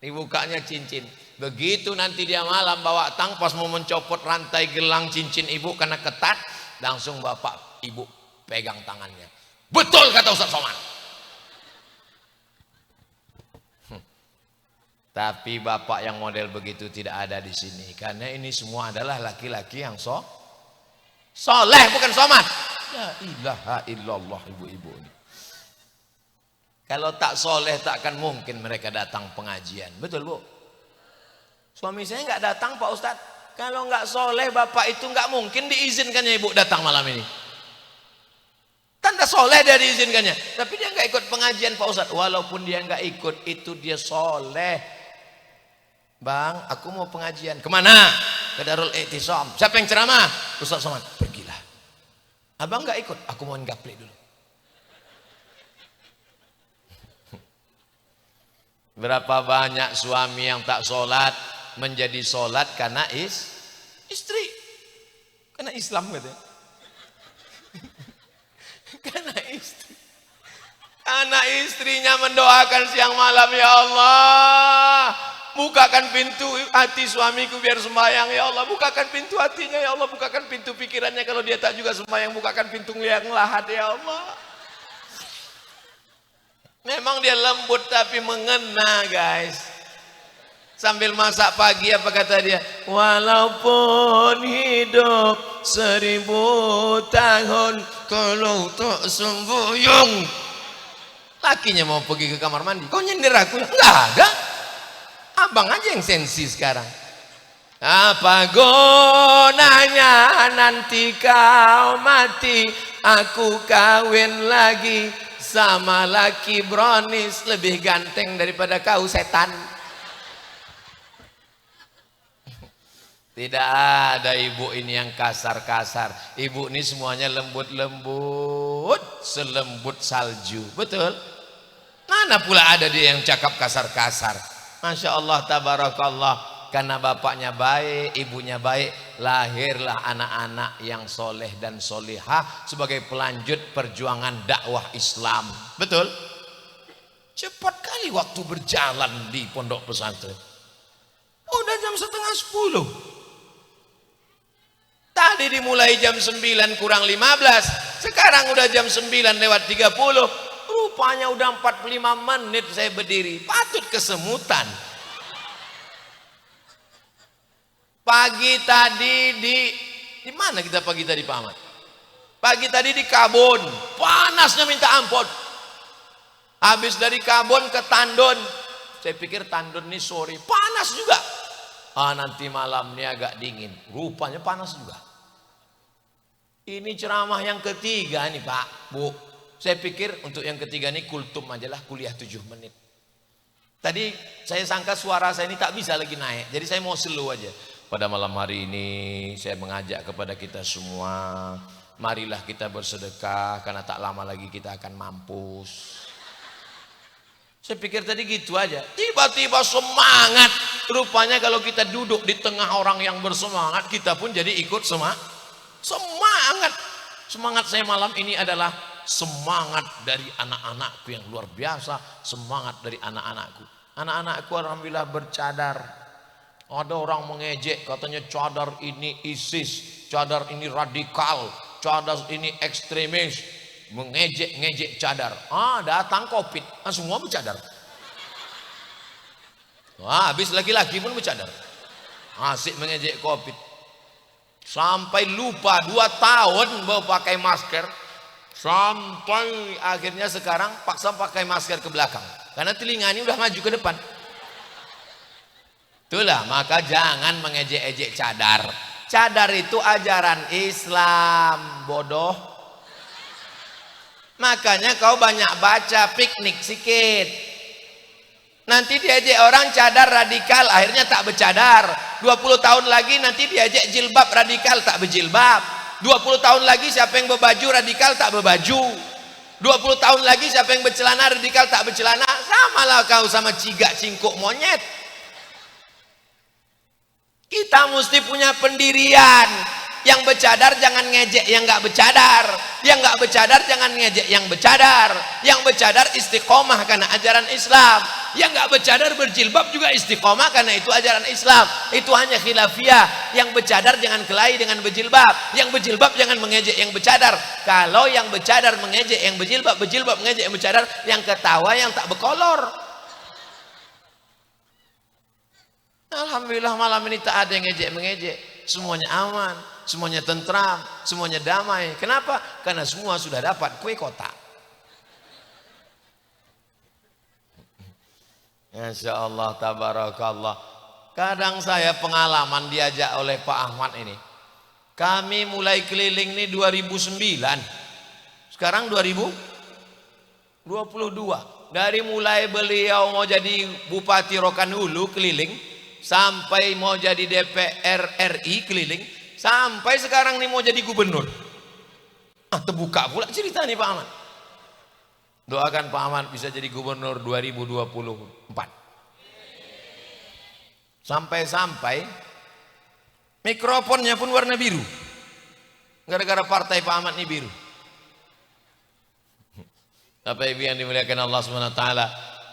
Dibukanya cincin. Begitu nanti dia malam bawa tang, pas mau mencopot rantai gelang cincin Ibu karena ketat, langsung Bapak Ibu pegang tangannya. Betul kata Ustaz Somad. Tapi bapak yang model begitu tidak ada di sini, karena ini semua adalah laki-laki yang soleh, bukan somad. La ilaha illallah ibu-ibu ini. Kalau tak soleh tak akan mungkin mereka datang pengajian, betul Bu? Suami saya nggak datang Pak Ustadz. Kalau nggak soleh bapak itu nggak mungkin diizinkannya Ibu datang malam ini. Tanda soleh dia diizinkannya, tapi dia nggak ikut pengajian Pak Ustadz. Walaupun dia nggak ikut, itu dia soleh. Bang, aku mau pengajian. Kemana? Ke Darul I'tisam. Siapa yang ceramah? Ustaz Somad. Pergilah. Abang nggak ikut? Aku mau ngaplik dulu. Berapa banyak suami yang tak sholat menjadi sholat karena istri, karena Islam gitu. Karena istri. Anak istrinya mendoakan siang malam, ya Allah, bukakan pintu hati suamiku biar sembahyang, ya Allah, bukakan pintu hatinya, ya Allah, bukakan pintu pikirannya kalau dia tak juga sembahyang, bukakan pintu yang lahat, ya Allah. Memang dia lembut tapi mengena, guys. Sambil masak pagi apa kata dia? Walaupun hidup 1000 tahun, kalau tak semboyong. Lakinya mau pergi ke kamar mandi, kau nyindir aku? Enggak ada. Abang aja yang sensi sekarang. Apa gunanya nanti kau mati, aku kawin lagi sama laki bronis lebih ganteng daripada kau, setan. Tidak ada ibu ini yang kasar-kasar. Ibu ini semuanya lembut-lembut, selembut salju. Betul? Mana pula ada dia yang cakap kasar-kasar. Masya Allah, tabarakallah. Karena bapaknya baik, ibunya baik, lahirlah anak-anak yang soleh dan solehah sebagai pelanjut perjuangan dakwah Islam. Betul? Cepat kali waktu berjalan di pondok pesantren. Udah jam 9:30. Tadi dimulai jam 9 kurang 15, sekarang udah jam 9 lewat 30. Rupanya udah 45 menit saya berdiri. Patut kesemutan. Pagi tadi di mana kita pagi tadi Pak Ahmad? Pagi tadi di Kabon, panasnya minta ampun. Habis dari Kabon ke Tandon, saya pikir Tandon ini sore, panas juga. Nanti malam ini agak dingin, rupanya panas juga. Ini ceramah yang ketiga nih Pak, Bu. Saya pikir untuk yang ketiga ini kultum aja lah, kuliah 7 menit. Tadi saya sangka suara saya ini tak bisa lagi naik, jadi saya mau slow aja. Pada malam hari ini saya mengajak kepada kita semua, marilah kita bersedekah karena tak lama lagi kita akan mampus. Saya pikir tadi gitu aja, tiba-tiba semangat. Rupanya kalau kita duduk di tengah orang yang bersemangat, kita pun jadi ikut semangat. Semangat saya malam ini adalah semangat dari anak-anakku yang luar biasa, semangat dari anak-anakku. Anak-anakku alhamdulillah bercadar. Ada orang mengejek katanya cadar ini ISIS, cadar ini radikal, cadar ini ekstremis, mengejek-ngejek cadar. Datang Covid, semua bercadar. Habis laki-laki pun bercadar. Asik mengejek Covid. Sampai lupa 2 tahun baru pakai masker. Sampai akhirnya sekarang paksa pakai masker ke belakang. Karena telinga ini udah maju ke depan. Itulah, maka jangan mengejek-ejek cadar. Cadar itu ajaran Islam, bodoh. Makanya kau banyak baca, piknik sikit. Nanti diajak orang cadar radikal, akhirnya tak bercadar. 20 tahun lagi nanti diajak jilbab radikal, tak berjilbab. 20 tahun lagi siapa yang berbaju radikal, tak berbaju. 20 tahun lagi siapa yang bercelana radikal, tak bercelana. Samalah kau sama cigak cingkuk monyet. Kita mesti punya pendirian. Yang bercadar jangan ngejek yang nggak bercadar. Yang nggak bercadar jangan ngejek yang bercadar. Yang bercadar istiqomah karena ajaran Islam. Yang nggak bercadar berjilbab juga istiqomah karena itu ajaran Islam. Itu hanya khilafiyah. Yang bercadar jangan kelahi dengan berjilbab. Yang berjilbab jangan mengejek yang bercadar. Kalau yang bercadar mengejek yang berjilbab, berjilbab mengejek yang bercadar, yang ketawa yang tak berkolor. Alhamdulillah malam ini tak ada yang ngejek-mengejek. Semuanya aman, semuanya tentram, semuanya damai. Kenapa? Karena semua sudah dapat kue kotak. Masya Allah, tabarakallah. Kadang saya pengalaman diajak oleh Pak Ahmad ini. Kami mulai keliling ini 2009. Sekarang 2022. Dari mulai beliau mau jadi Bupati Rokan Hulu keliling, sampai mau jadi DPR RI keliling, sampai sekarang nih mau jadi gubernur. Terbuka pula cerita nih Pak Ahmad. Doakan Pak Ahmad bisa jadi gubernur 2024. Sampai-sampai mikrofonnya pun warna biru. Gara-gara partai Pak Ahmad ini biru. Bapak Ibu yang dimuliakan Allah SWT,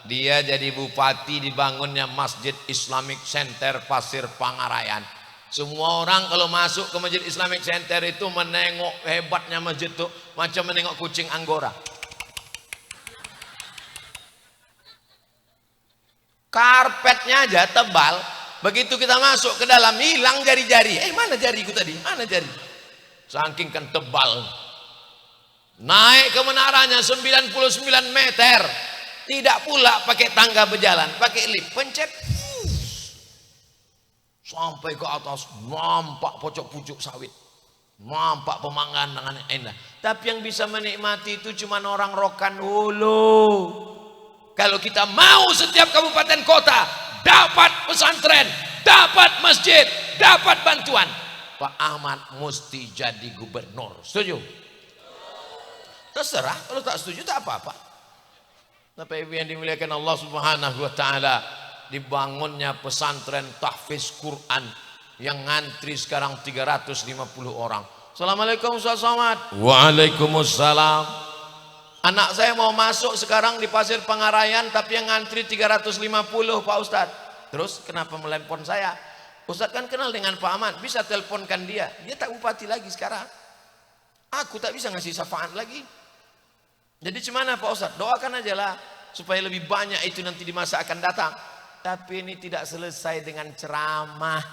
dia jadi bupati, dibangunnya Masjid Islamic Center Pasir Pangarayan. Semua orang kalau masuk ke Masjid Islamic Center itu menengok hebatnya masjid itu macam menengok kucing Anggora. Karpetnya aja tebal. Begitu kita masuk ke dalam hilang jari-jari. Mana jariku tadi? Mana jari? Saking kan tebal. Naik ke menaranya 99 meter. Tidak pula pakai tangga berjalan, pakai lift, pencet. Sampai ke atas, nampak pucuk-pucuk sawit. Nampak pemandangan yang indah. Tapi yang bisa menikmati itu cuma orang Rokan Hulu. Kalau kita mau setiap kabupaten kota dapat pesantren, dapat masjid, dapat bantuan, Pak Ahmad mesti jadi gubernur. Setuju? Terserah, kalau tak setuju tak apa-apa. Bapak Ibu yang dimuliakan Allah Subhanahu wa taala, dibangunnya pesantren tahfiz Quran yang ngantri sekarang 350 orang. Assalamualaikum Ustaz Somad. Waalaikumsalam. Anak saya mau masuk sekarang di Pasir Pangarayan tapi yang ngantri 350 Pak Ustaz. Terus kenapa melempon saya? Ustaz kan kenal dengan Pak Ahmad, bisa teleponkan dia. Dia tak bupati lagi sekarang. Aku tak bisa ngasih syafaat lagi. Jadi gimana Pak Ustaz? Doakan aja lah supaya lebih banyak itu nanti di masa akan datang. Tapi ini tidak selesai dengan ceramah,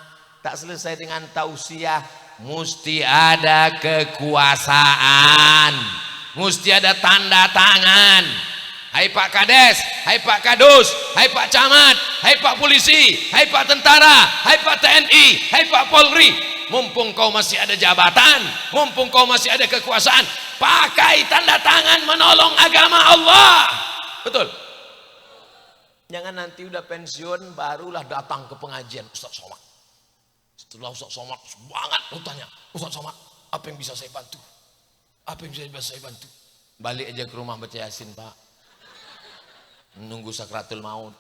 tak selesai dengan tausiah. Mesti ada kekuasaan, mesti ada tanda tangan. Hai Pak Kades, hai Pak Kadus, hai Pak Camat, hai Pak Polisi, hai Pak Tentara, hai Pak TNI, hai Pak Polri. Mumpung kau masih ada jabatan, mumpung kau masih ada kekuasaan, pakai tanda tangan menolong agama Allah. Betul? Jangan nanti udah pensiun barulah datang ke pengajian Ustaz Somad. Setelah Ustaz Somad semangat, lu tanya, Ustaz Somad, apa yang bisa saya bantu? Apa yang bisa saya bantu? Balik aja ke rumah baca Yasin Pak. Menunggu sakratul maut.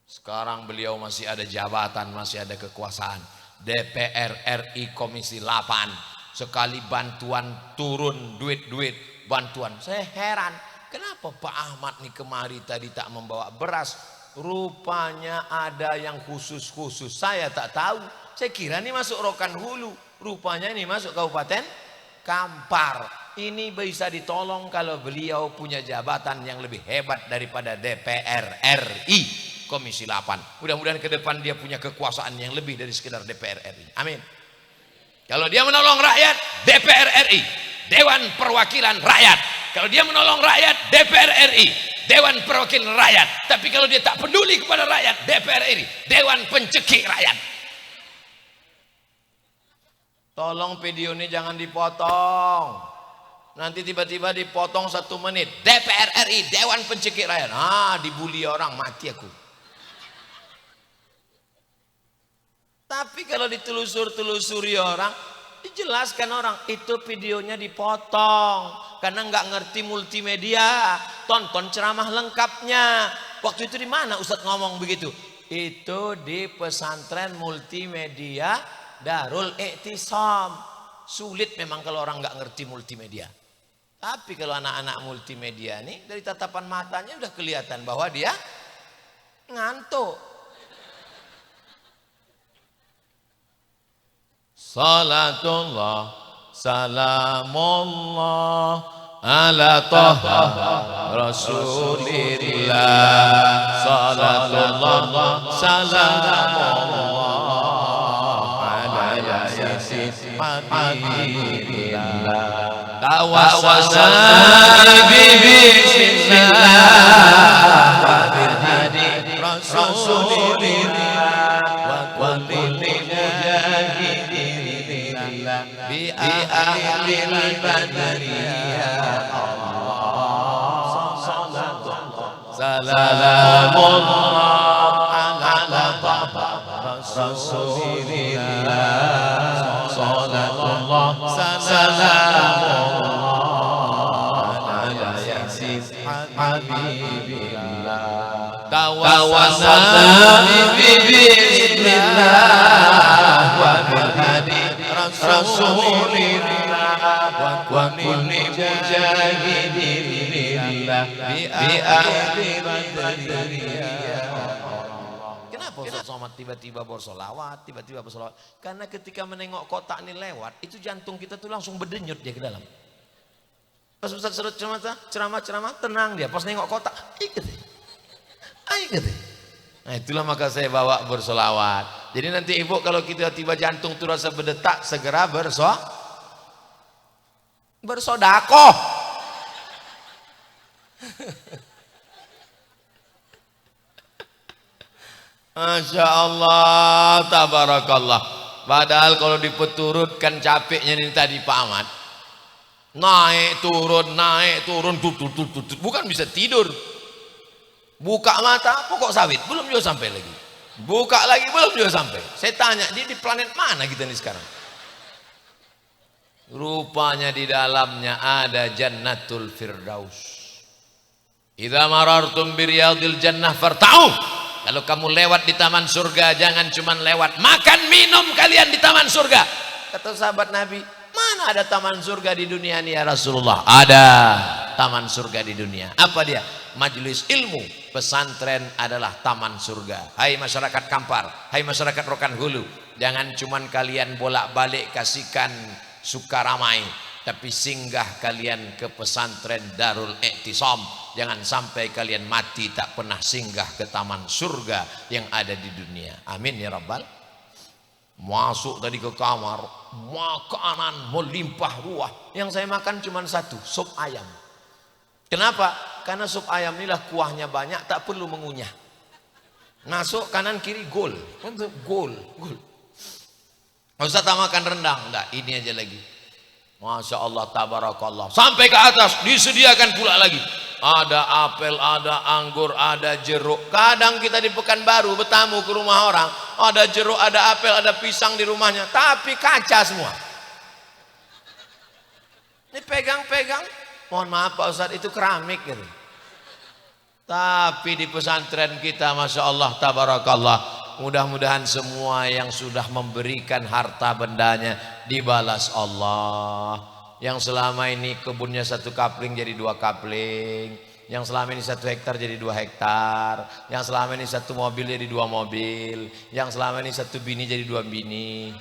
Sekarang beliau masih ada jabatan, masih ada kekuasaan. DPR RI Komisi 8. Sekali bantuan turun duit-duit bantuan. Saya heran. kenapa Pak Ahmad nih kemari tadi tak membawa beras? Rupanya ada yang khusus-khusus. Saya tak tahu. Saya kira ini masuk Rokan Hulu. Rupanya ini masuk Kabupaten Kampar. Ini bisa ditolong kalau beliau punya jabatan yang lebih hebat daripada DPR RI Komisi 8. Mudah-mudahan ke depan dia punya kekuasaan yang lebih dari sekedar DPR RI. Amin. Kalau dia menolong rakyat, DPR RI, Dewan Perwakilan Rakyat. Kalau dia menolong rakyat, DPR RI, Dewan Perwakilan Rakyat. Tapi kalau dia tak peduli kepada rakyat, DPR RI, Dewan Pencekik Rakyat. Tolong video ini jangan dipotong. Nanti tiba-tiba dipotong 1 menit. DPR RI, Dewan Pencekik Rakyat. Dibully orang, mati aku. Tapi kalau ditelusur-telusuri orang, dijelaskan orang, itu videonya dipotong. Karena nggak ngerti multimedia. Tonton ceramah lengkapnya. Waktu itu di mana Ustadz ngomong begitu? Itu di pesantren multimedia Darul Iktisam. Sulit memang kalau orang nggak ngerti multimedia. Tapi kalau anak-anak multimedia ini dari tatapan matanya udah kelihatan bahwa dia ngantuk. Salatullah, salamullah ala taha rasulillah. Salatullah, salamullah ala yasin habibillah. Tawasana bismillah wa bil hadi rasulillah wa kulli mujahidin bi ahlil badriyah. Salamullah ala rasulillah. Salatullah salamullah ala yasin habibillah. Tawasana bismillah wa bil hadi rasulillah wa kulli mujahidin lillah bi ahlil badriyah. Kenapa Ustaz Somad tiba-tiba bersolawat, tiba-tiba bersolawat? Karena ketika menengok kotak ini lewat, itu jantung kita tuh langsung berdenyut dia ke dalam. Pas Ustaz Serut ceramah, tenang dia. Pas nengok kotak, ikut. Nah itulah maka saya bawa bersolawat. Jadi nanti ibu kalau kita tiba jantung tuh rasa berdetak, segera bersodakoh. Masya Allah, tabarakallah. Padahal kalau dipeturutkan capeknya ini tadi Pak Ahmad, naik turun, bukan bisa tidur. Buka mata, pokok sawit, belum juga sampai lagi. Buka lagi, belum juga sampai. Saya tanya, dia di planet mana kita nih sekarang? Rupanya di dalamnya ada Jannatul Firdaus. Idza marartum biriyadil jannah farta'u. Kalau kamu lewat di taman surga, jangan cuma lewat, makan minum kalian di taman surga. Kata sahabat Nabi, mana ada taman surga di dunia ini ya Rasulullah? Ada taman surga di dunia. Apa dia? Majelis ilmu. Pesantren adalah taman surga. Hai masyarakat Kampar, hai masyarakat Rokan Hulu, jangan cuma kalian bolak-balik kasihkan Sukaramai, tapi singgah kalian ke pesantren Darul Iktisam. Jangan sampai kalian mati tak pernah singgah ke taman surga yang ada di dunia. Amin ya Rabbal. Masuk tadi ke kamar, makanan melimpah ruah. Yang saya makan cuma satu, sup ayam. Kenapa? Karena sup ayam inilah kuahnya banyak, tak perlu mengunyah. Masuk kanan kiri gol. Gol. Ustaz tak makan rendang, enggak, ini aja lagi. Masya Allah, tabarakallah. Sampai ke atas disediakan pula lagi. Ada apel, ada anggur, ada jeruk. Kadang kita di Pekanbaru bertamu ke rumah orang, ada jeruk, ada apel, ada pisang di rumahnya, tapi kaca semua. Ini pegang-pegang, mohon maaf Pak Ustadz, itu keramik gitu. Tapi di pesantren kita, Masya Allah, tabarakallah, mudah-mudahan semua yang sudah memberikan harta bendanya dibalas Allah. Yang selama ini kebunnya 1 kapling jadi 2 kapling, yang selama ini 1 hektar jadi 2 hektar, yang selama ini 1 mobil jadi 2 mobil, yang selama ini 1 bini jadi 2 bini.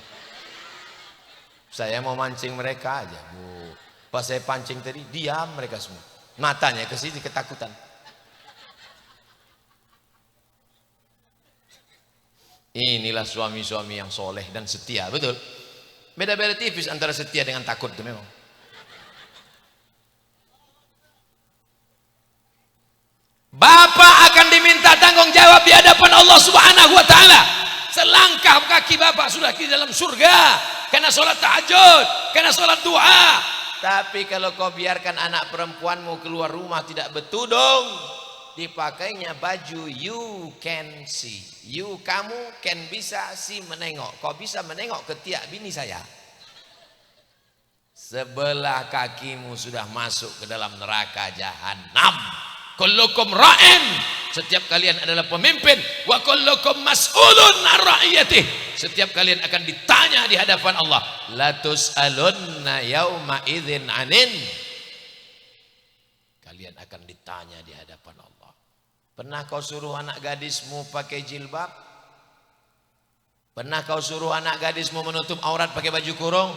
Saya mau mancing mereka aja, Bu. Pas saya pancing tadi, diam mereka semua. Matanya ke sini ketakutan. Inilah suami-suami yang soleh dan setia, betul? Beda-beda tipis antara setia dengan takut itu memang. Bapak akan diminta tanggung jawab di hadapan Allah Subhanahu wa taala. Selangkah kaki bapak sudah di dalam surga karena sholat tahajud, karena sholat duha. Tapi kalau kau biarkan anak perempuanmu keluar rumah tidak betudung, dipakainya baju you can see, kamu can bisa see menengok, kau bisa menengok ketiak bini saya. Sebelah kakimu sudah masuk ke dalam neraka jahanam. Kullukum ra'in, setiap kalian adalah pemimpin, wa kullukum mas'ulun an ra'iyatih, setiap kalian akan ditanya di hadapan Allah. La tus'alunna yauma idzin 'anin, kalian akan ditanya di hadapan Allah. Pernah kau suruh anak gadismu pakai jilbab? Pernah kau suruh anak gadismu menutup aurat pakai baju kurung?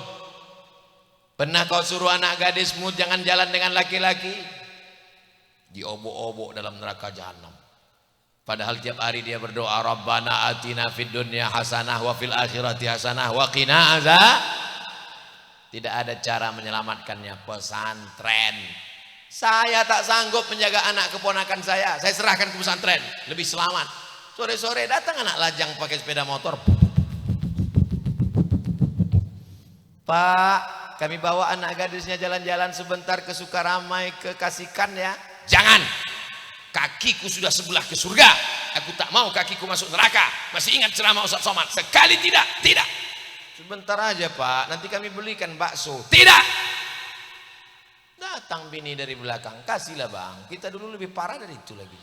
Pernah kau suruh anak gadismu jangan jalan dengan laki-laki? Diobok-obok dalam neraka jahanam. Padahal tiap hari dia berdoa, Rabbana atina fid dunya hasanah wa fil akhirati hasanah wa qina azab. Tidak ada cara menyelamatkannya, pesantren. Saya tak sanggup menjaga anak keponakan saya serahkan ke pesantren, lebih selamat. Sore-sore datang anak lajang pakai sepeda motor. Pak, kami bawa anak gadisnya jalan-jalan sebentar ke Sukaramai, ke Kasikan ya. Jangan, kakiku sudah sebelah ke surga. Aku tak mau kakiku masuk neraka. Masih ingat ceramah Ustaz Somad? Sekali tidak. Sebentar aja Pak, nanti kami belikan bakso. Tidak. Datang bini dari belakang, kasihlah bang, kita dulu lebih parah dari itu lagi.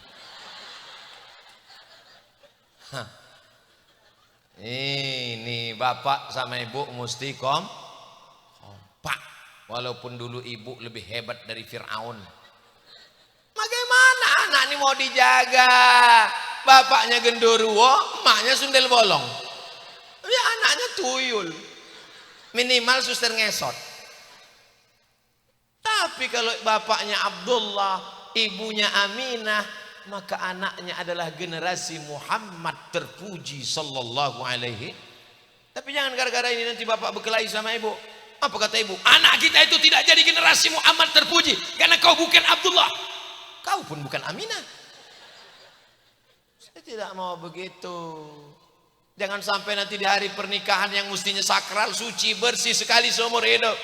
Hah. Ini bapak sama ibu mesti kompak. Walaupun dulu ibu lebih hebat dari Fir'aun. Bagaimana anak ini mau dijaga? Bapaknya genderuwo, emaknya sundel bolong. Ya anaknya tuyul. Minimal suster ngesot. Tapi kalau bapaknya Abdullah, ibunya Aminah, maka anaknya adalah generasi Muhammad terpuji sallallahu alaihi. Tapi jangan gara-gara ini nanti bapak berkelahi sama ibu. Apa kata ibu? Anak kita itu tidak jadi generasi Muhammad terpuji karena kau bukan Abdullah. Kau pun bukan Aminah. Saya tidak mau begitu. Jangan sampai nanti di hari pernikahan yang mestinya sakral, suci, bersih sekali seumur hidup.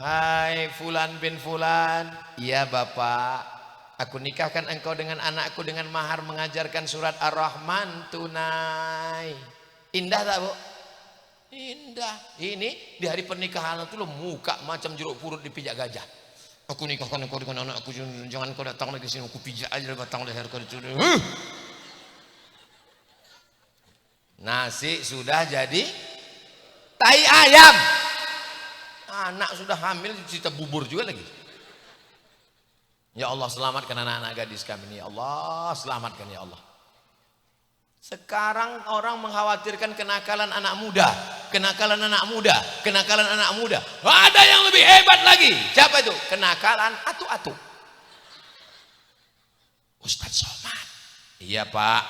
Hai Fulan bin Fulan. Iya bapak, aku nikahkan engkau dengan anakku dengan mahar mengajarkan surat Ar-Rahman tunai. Indah tak bu? Indah. Ini di hari pernikahan itu lo muka macam jeruk purut dipijak gajah. Aku nikahkan engkau dengan anakku, jangan kau datang lagi sini, aku pijak aja batang leher kau itu. Nasi sudah jadi tai ayam. Anak sudah hamil cerita bubur juga lagi. Ya Allah selamatkan anak-anak gadis kami ini. Ya Allah selamatkan ya Allah. Sekarang orang mengkhawatirkan kenakalan anak muda, kenakalan anak muda, kenakalan anak muda. Ada yang lebih hebat lagi. Siapa itu? Kenakalan atu-atu. Ustaz Somad. Iya Pak.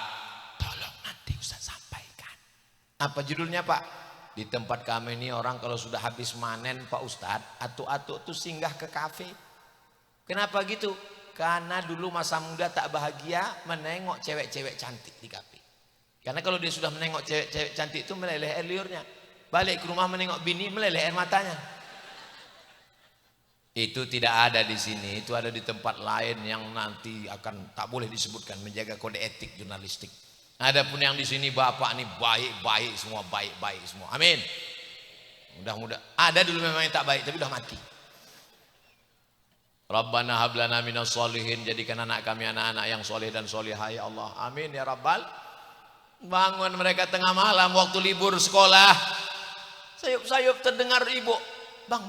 Tolong nanti Ustaz sampaikan. Apa judulnya Pak? Di tempat kami ini orang kalau sudah habis manen Pak Ustaz, atu-atu itu singgah ke kafe. Kenapa gitu? Karena dulu masa muda tak bahagia menengok cewek-cewek cantik di kafe. Karena kalau dia sudah menengok cewek-cewek cantik itu meleleh air liurnya. Balik ke rumah menengok bini meleleh air matanya. Itu tidak ada di sini, itu ada di tempat lain yang nanti akan tak boleh disebutkan, menjaga kode etik jurnalistik. Adapun yang di sini bapak nih baik-baik semua, baik-baik semua. Amin. Mudah-mudahan. Ada dulu memang yang tak baik tapi udah mati. Rabbana hablana minas solihin, jadikan anak kami anak-anak yang soleh dan solihah ya Allah. Amin ya Rabbal. Bangun mereka tengah malam waktu libur sekolah. Sayup-sayup terdengar ibu Bang.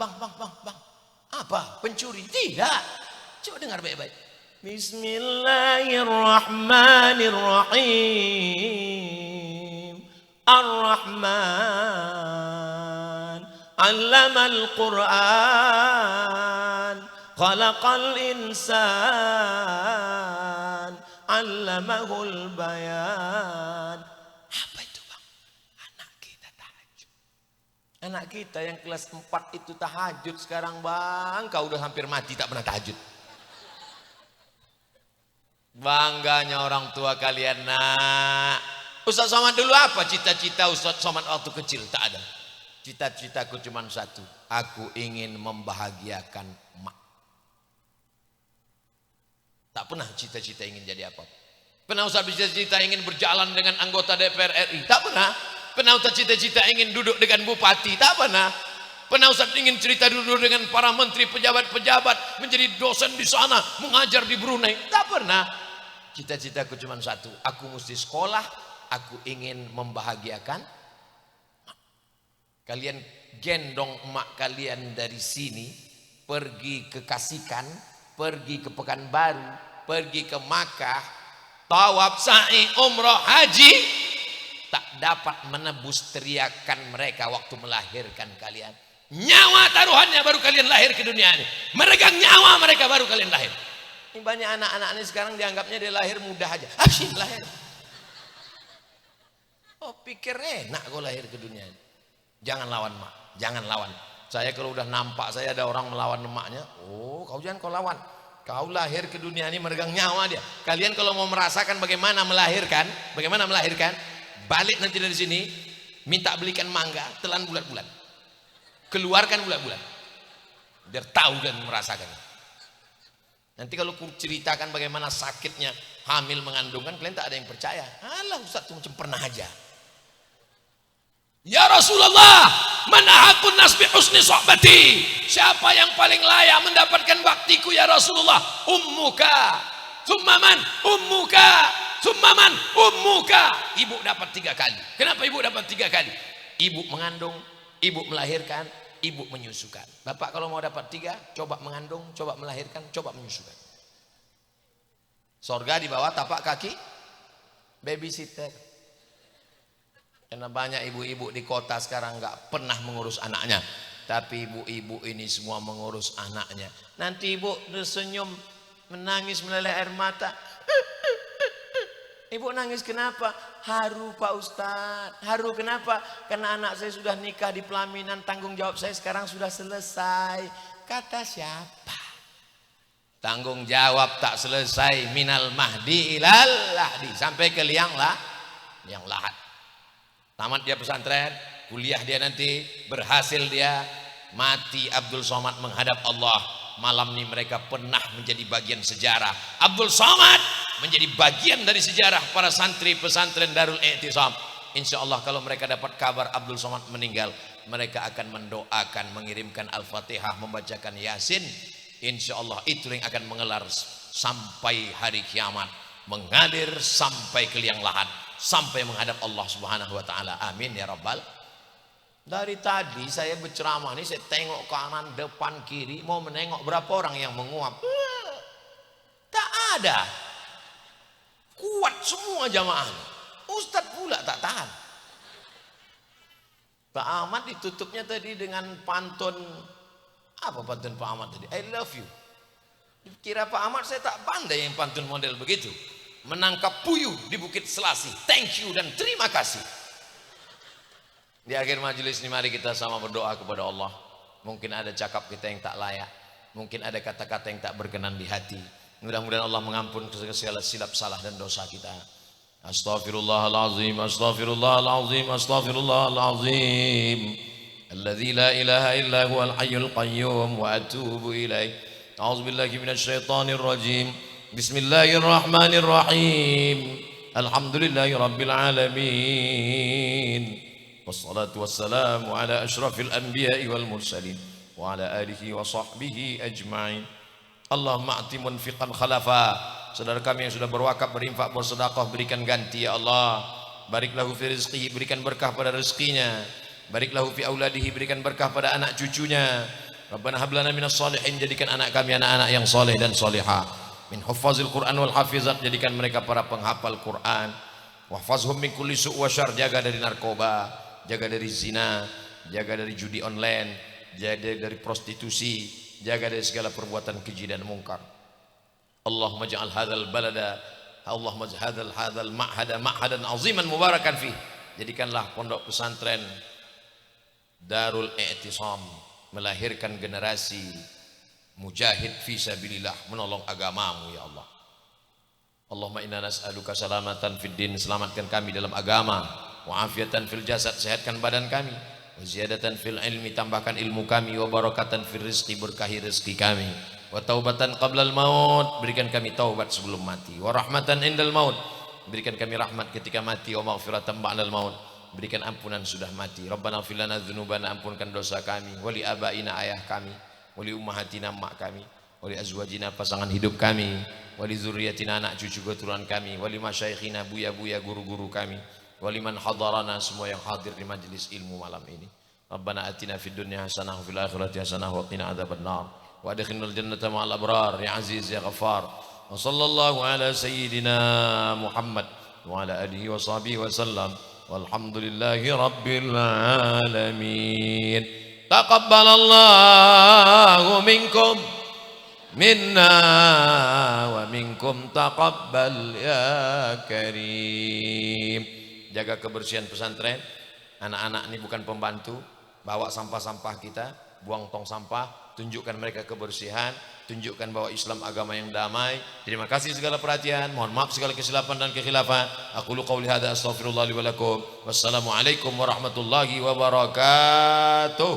Apa? Pencuri? Tidak. Coba dengar baik-baik. Bismillahirrahmanirrahim. Ar-Rahman 'allamal Qur'an, khalaqal insan, 'allamahul bayan. Apa itu, Bang? Anak kita tahajud. Anak kita yang kelas 4 itu tahajud sekarang, Bang. Kau udah hampir mati tak pernah tahajud. Bangganya orang tua kalian, nak. Ustaz Somad dulu apa cita-cita Ustaz Somad waktu kecil? Tak ada. Cita-citaku cuma satu. Aku ingin membahagiakan mak. Tak pernah cita-cita ingin jadi apa. Pernah Ustaz cita-cita ingin berjalan dengan anggota DPR RI? Tak pernah. Pernah Ustaz cita-cita ingin duduk dengan bupati? Tak pernah. Pernah Ustaz ingin cerita duduk dengan para menteri, pejabat-pejabat, menjadi dosen di sana, mengajar di Brunei? Tak pernah. Cita-citaku cuma satu. Aku mesti sekolah. Aku ingin membahagiakan mak. Kalian gendong emak kalian dari sini, pergi ke Kasikan, pergi ke Pekanbaru, pergi ke Makkah, tawaf, sa'i, umrah, haji, tak dapat menebus teriakan mereka waktu melahirkan kalian. Nyawa taruhannya baru kalian lahir ke dunia ini. Meregang nyawa mereka baru kalian lahir. Ini banyak anak-anak ini sekarang dianggapnya dia lahir mudah aja. Asyik lahir. Oh, pikir enak kau lahir ke dunia ini. Jangan lawan mak, jangan lawan. Saya kalau udah nampak saya ada orang melawan emaknya, oh kau jangan kau lawan. Kau lahir ke dunia ini meregang nyawa dia. Kalian kalau mau merasakan bagaimana melahirkan, balik nanti dari sini, minta belikan mangga, telan bulat-bulat. Keluarkan bulat-bulat. Biar tahu dan merasakan. Nanti kalau ku ceritakan bagaimana sakitnya hamil mengandung, kan kalian tak ada yang percaya. Alah Ustaz itu macam pernah aja. Ya Rasulullah, man ahakun nas bi husni sohbati. Siapa yang paling layak mendapatkan baktiku ya Rasulullah? Ummuka. Summaman ummuka. Summaman ummuka. Ibu dapat 3 kali. Kenapa ibu dapat 3 kali? Ibu mengandung, ibu melahirkan, ibu menyusukan. Bapak kalau mau dapat 3, coba mengandung, coba melahirkan, coba menyusukan. Sorga di bawah tapak kaki babysitter. Karena banyak ibu-ibu di kota sekarang nggak pernah mengurus anaknya, tapi ibu-ibu ini semua mengurus anaknya. Nanti ibu tersenyum, menangis meleleh air mata. Ibu nangis kenapa? Haru Pak Ustadz. Haru kenapa? Karena anak saya sudah nikah di pelaminan, tanggung jawab saya sekarang sudah selesai. Kata siapa? Tanggung jawab tak selesai, minal mahdi ilal lahdi, sampai ke liang lahat. Tamat dia pesantren, kuliah dia nanti, berhasil dia, mati Abdul Somad menghadap Allah. Malam ini mereka pernah menjadi bagian sejarah. Abdul Somad menjadi bagian dari sejarah para santri pesantren Darul I'tisam. Insya Allah kalau mereka dapat kabar Abdul Somad meninggal, mereka akan mendoakan, mengirimkan Al-Fatihah, membacakan Yasin. Insya Allah itu yang akan mengelar sampai hari kiamat, mengalir sampai ke liang lahat, sampai menghadap Allah Subhanahu wa taala. Amin ya rabbal. Dari tadi saya berceramah nih, saya tengok kanan, depan, kiri, mau menengok berapa orang yang menguap. Tak ada. Kuat semua jamaah. Ustadz pula tak tahan. Pak Ahmad ditutupnya tadi dengan pantun. Apa pantun Pak Ahmad tadi? I love you. Kira Pak Ahmad saya tak pandai yang pantun model begitu. Menangkap puyuh di Bukit Selasi. Thank you dan terima kasih. Di akhir majelis ini mari kita sama berdoa kepada Allah. Mungkin ada cakap kita yang tak layak, mungkin ada kata-kata yang tak berkenan di hati. Mudah-mudahan Allah mengampun segala silap salah dan dosa kita. Astaghfirullahalazim, astaghfirullahalazim, astaghfirullahalazim. Alladzi la ilaha illa huwal hayyul qayyum wa atubu ilaih. A'udzubillahi minasyaitonir rajim. Bismillahirrahmanirrahim. Alhamdulillahi rabbil alamin. Wassalatu wassalamu ala asyrafil anbiya'i wal mursalin wa ala alihi wa sahbihi ajma'in. Allahumma a'ti munfiqan khalafa. Saudara kami yang sudah berwakaf, berinfak, bersedekah, berikan ganti ya Allah. Barik lahu fi rizqihi, berikan berkah pada rezekinya. Barik lahu fi auladihi, berikan berkah pada anak cucunya. Rabbana hab lana minas shalihin, jadikan anak kami anak-anak yang soleh dan solehah. Min huffazil Qur'an wal hafizat, jadikan mereka para penghafal Quran. Wahfazhum min kulli su' wa syarr, jaga dari narkoba, jaga dari zina, jaga dari judi online, jaga dari prostitusi, jaga dari segala perbuatan keji dan mungkar. Allahumma ja'al hadzal balada, Allahumma ja'al hadzal ma'hada ma'hadan aziman mubarakan fih. Jadikanlah pondok pesantren Darul I'tisam melahirkan generasi mujahid fi sabilillah, menolong agamamu ya Allah. Allahumma inna nas'aluka salamatan fid din, selamatkan kami dalam agama, wa afiatan fil jasad, sehatkan badan kami, wa ziyadatan fil ilmi, tambahkan ilmu kami, wa barakatan fil rizqi, berkahi rezeki kami, wa taubatan qablal maut, berikan kami taubat sebelum mati, wa rahmatan indal maut, berikan kami rahmat ketika mati, wa maghfiratan ba'dal maut, berikan ampunan sudah mati. Rabbana ighfir lana dzunubana, ampunkan dosa kami, wali abaina, ayah kami, wali ummahatina, mak kami, wali azwajina, pasangan hidup kami, wali zurriyatina, anak cucu keturunan kami, wali masyaikhina, buya-buya guru-guru kami, wali man hadarana, semua yang hadir di majelis ilmu malam ini. Rabbana atina fid dunya hasanah wa fil akhirati hasanah wa qina adzabannar wa adkhilnal jannata ma'al abrar ya aziz ya ghaffar. Wa sallallahu ala sayyidina Muhammad wa ala alihi wa sahbihi wa sallam. Walhamdulillahi rabbil alamin. Taqabbalallahu minkum minna wa minkum taqabbal ya karim. Jaga kebersihan pesantren. Anak-anak ini bukan pembantu, bawa sampah-sampah kita, buang tong sampah, tunjukkan mereka kebersihan, tunjukkan bahwa Islam agama yang damai. Terima kasih segala perhatian, mohon maaf segala kesilapan dan kekhilafan. Aqulu qauli hadza astaghfirullah li wa lakum. Wassalamualaikum warahmatullahi wabarakatuh.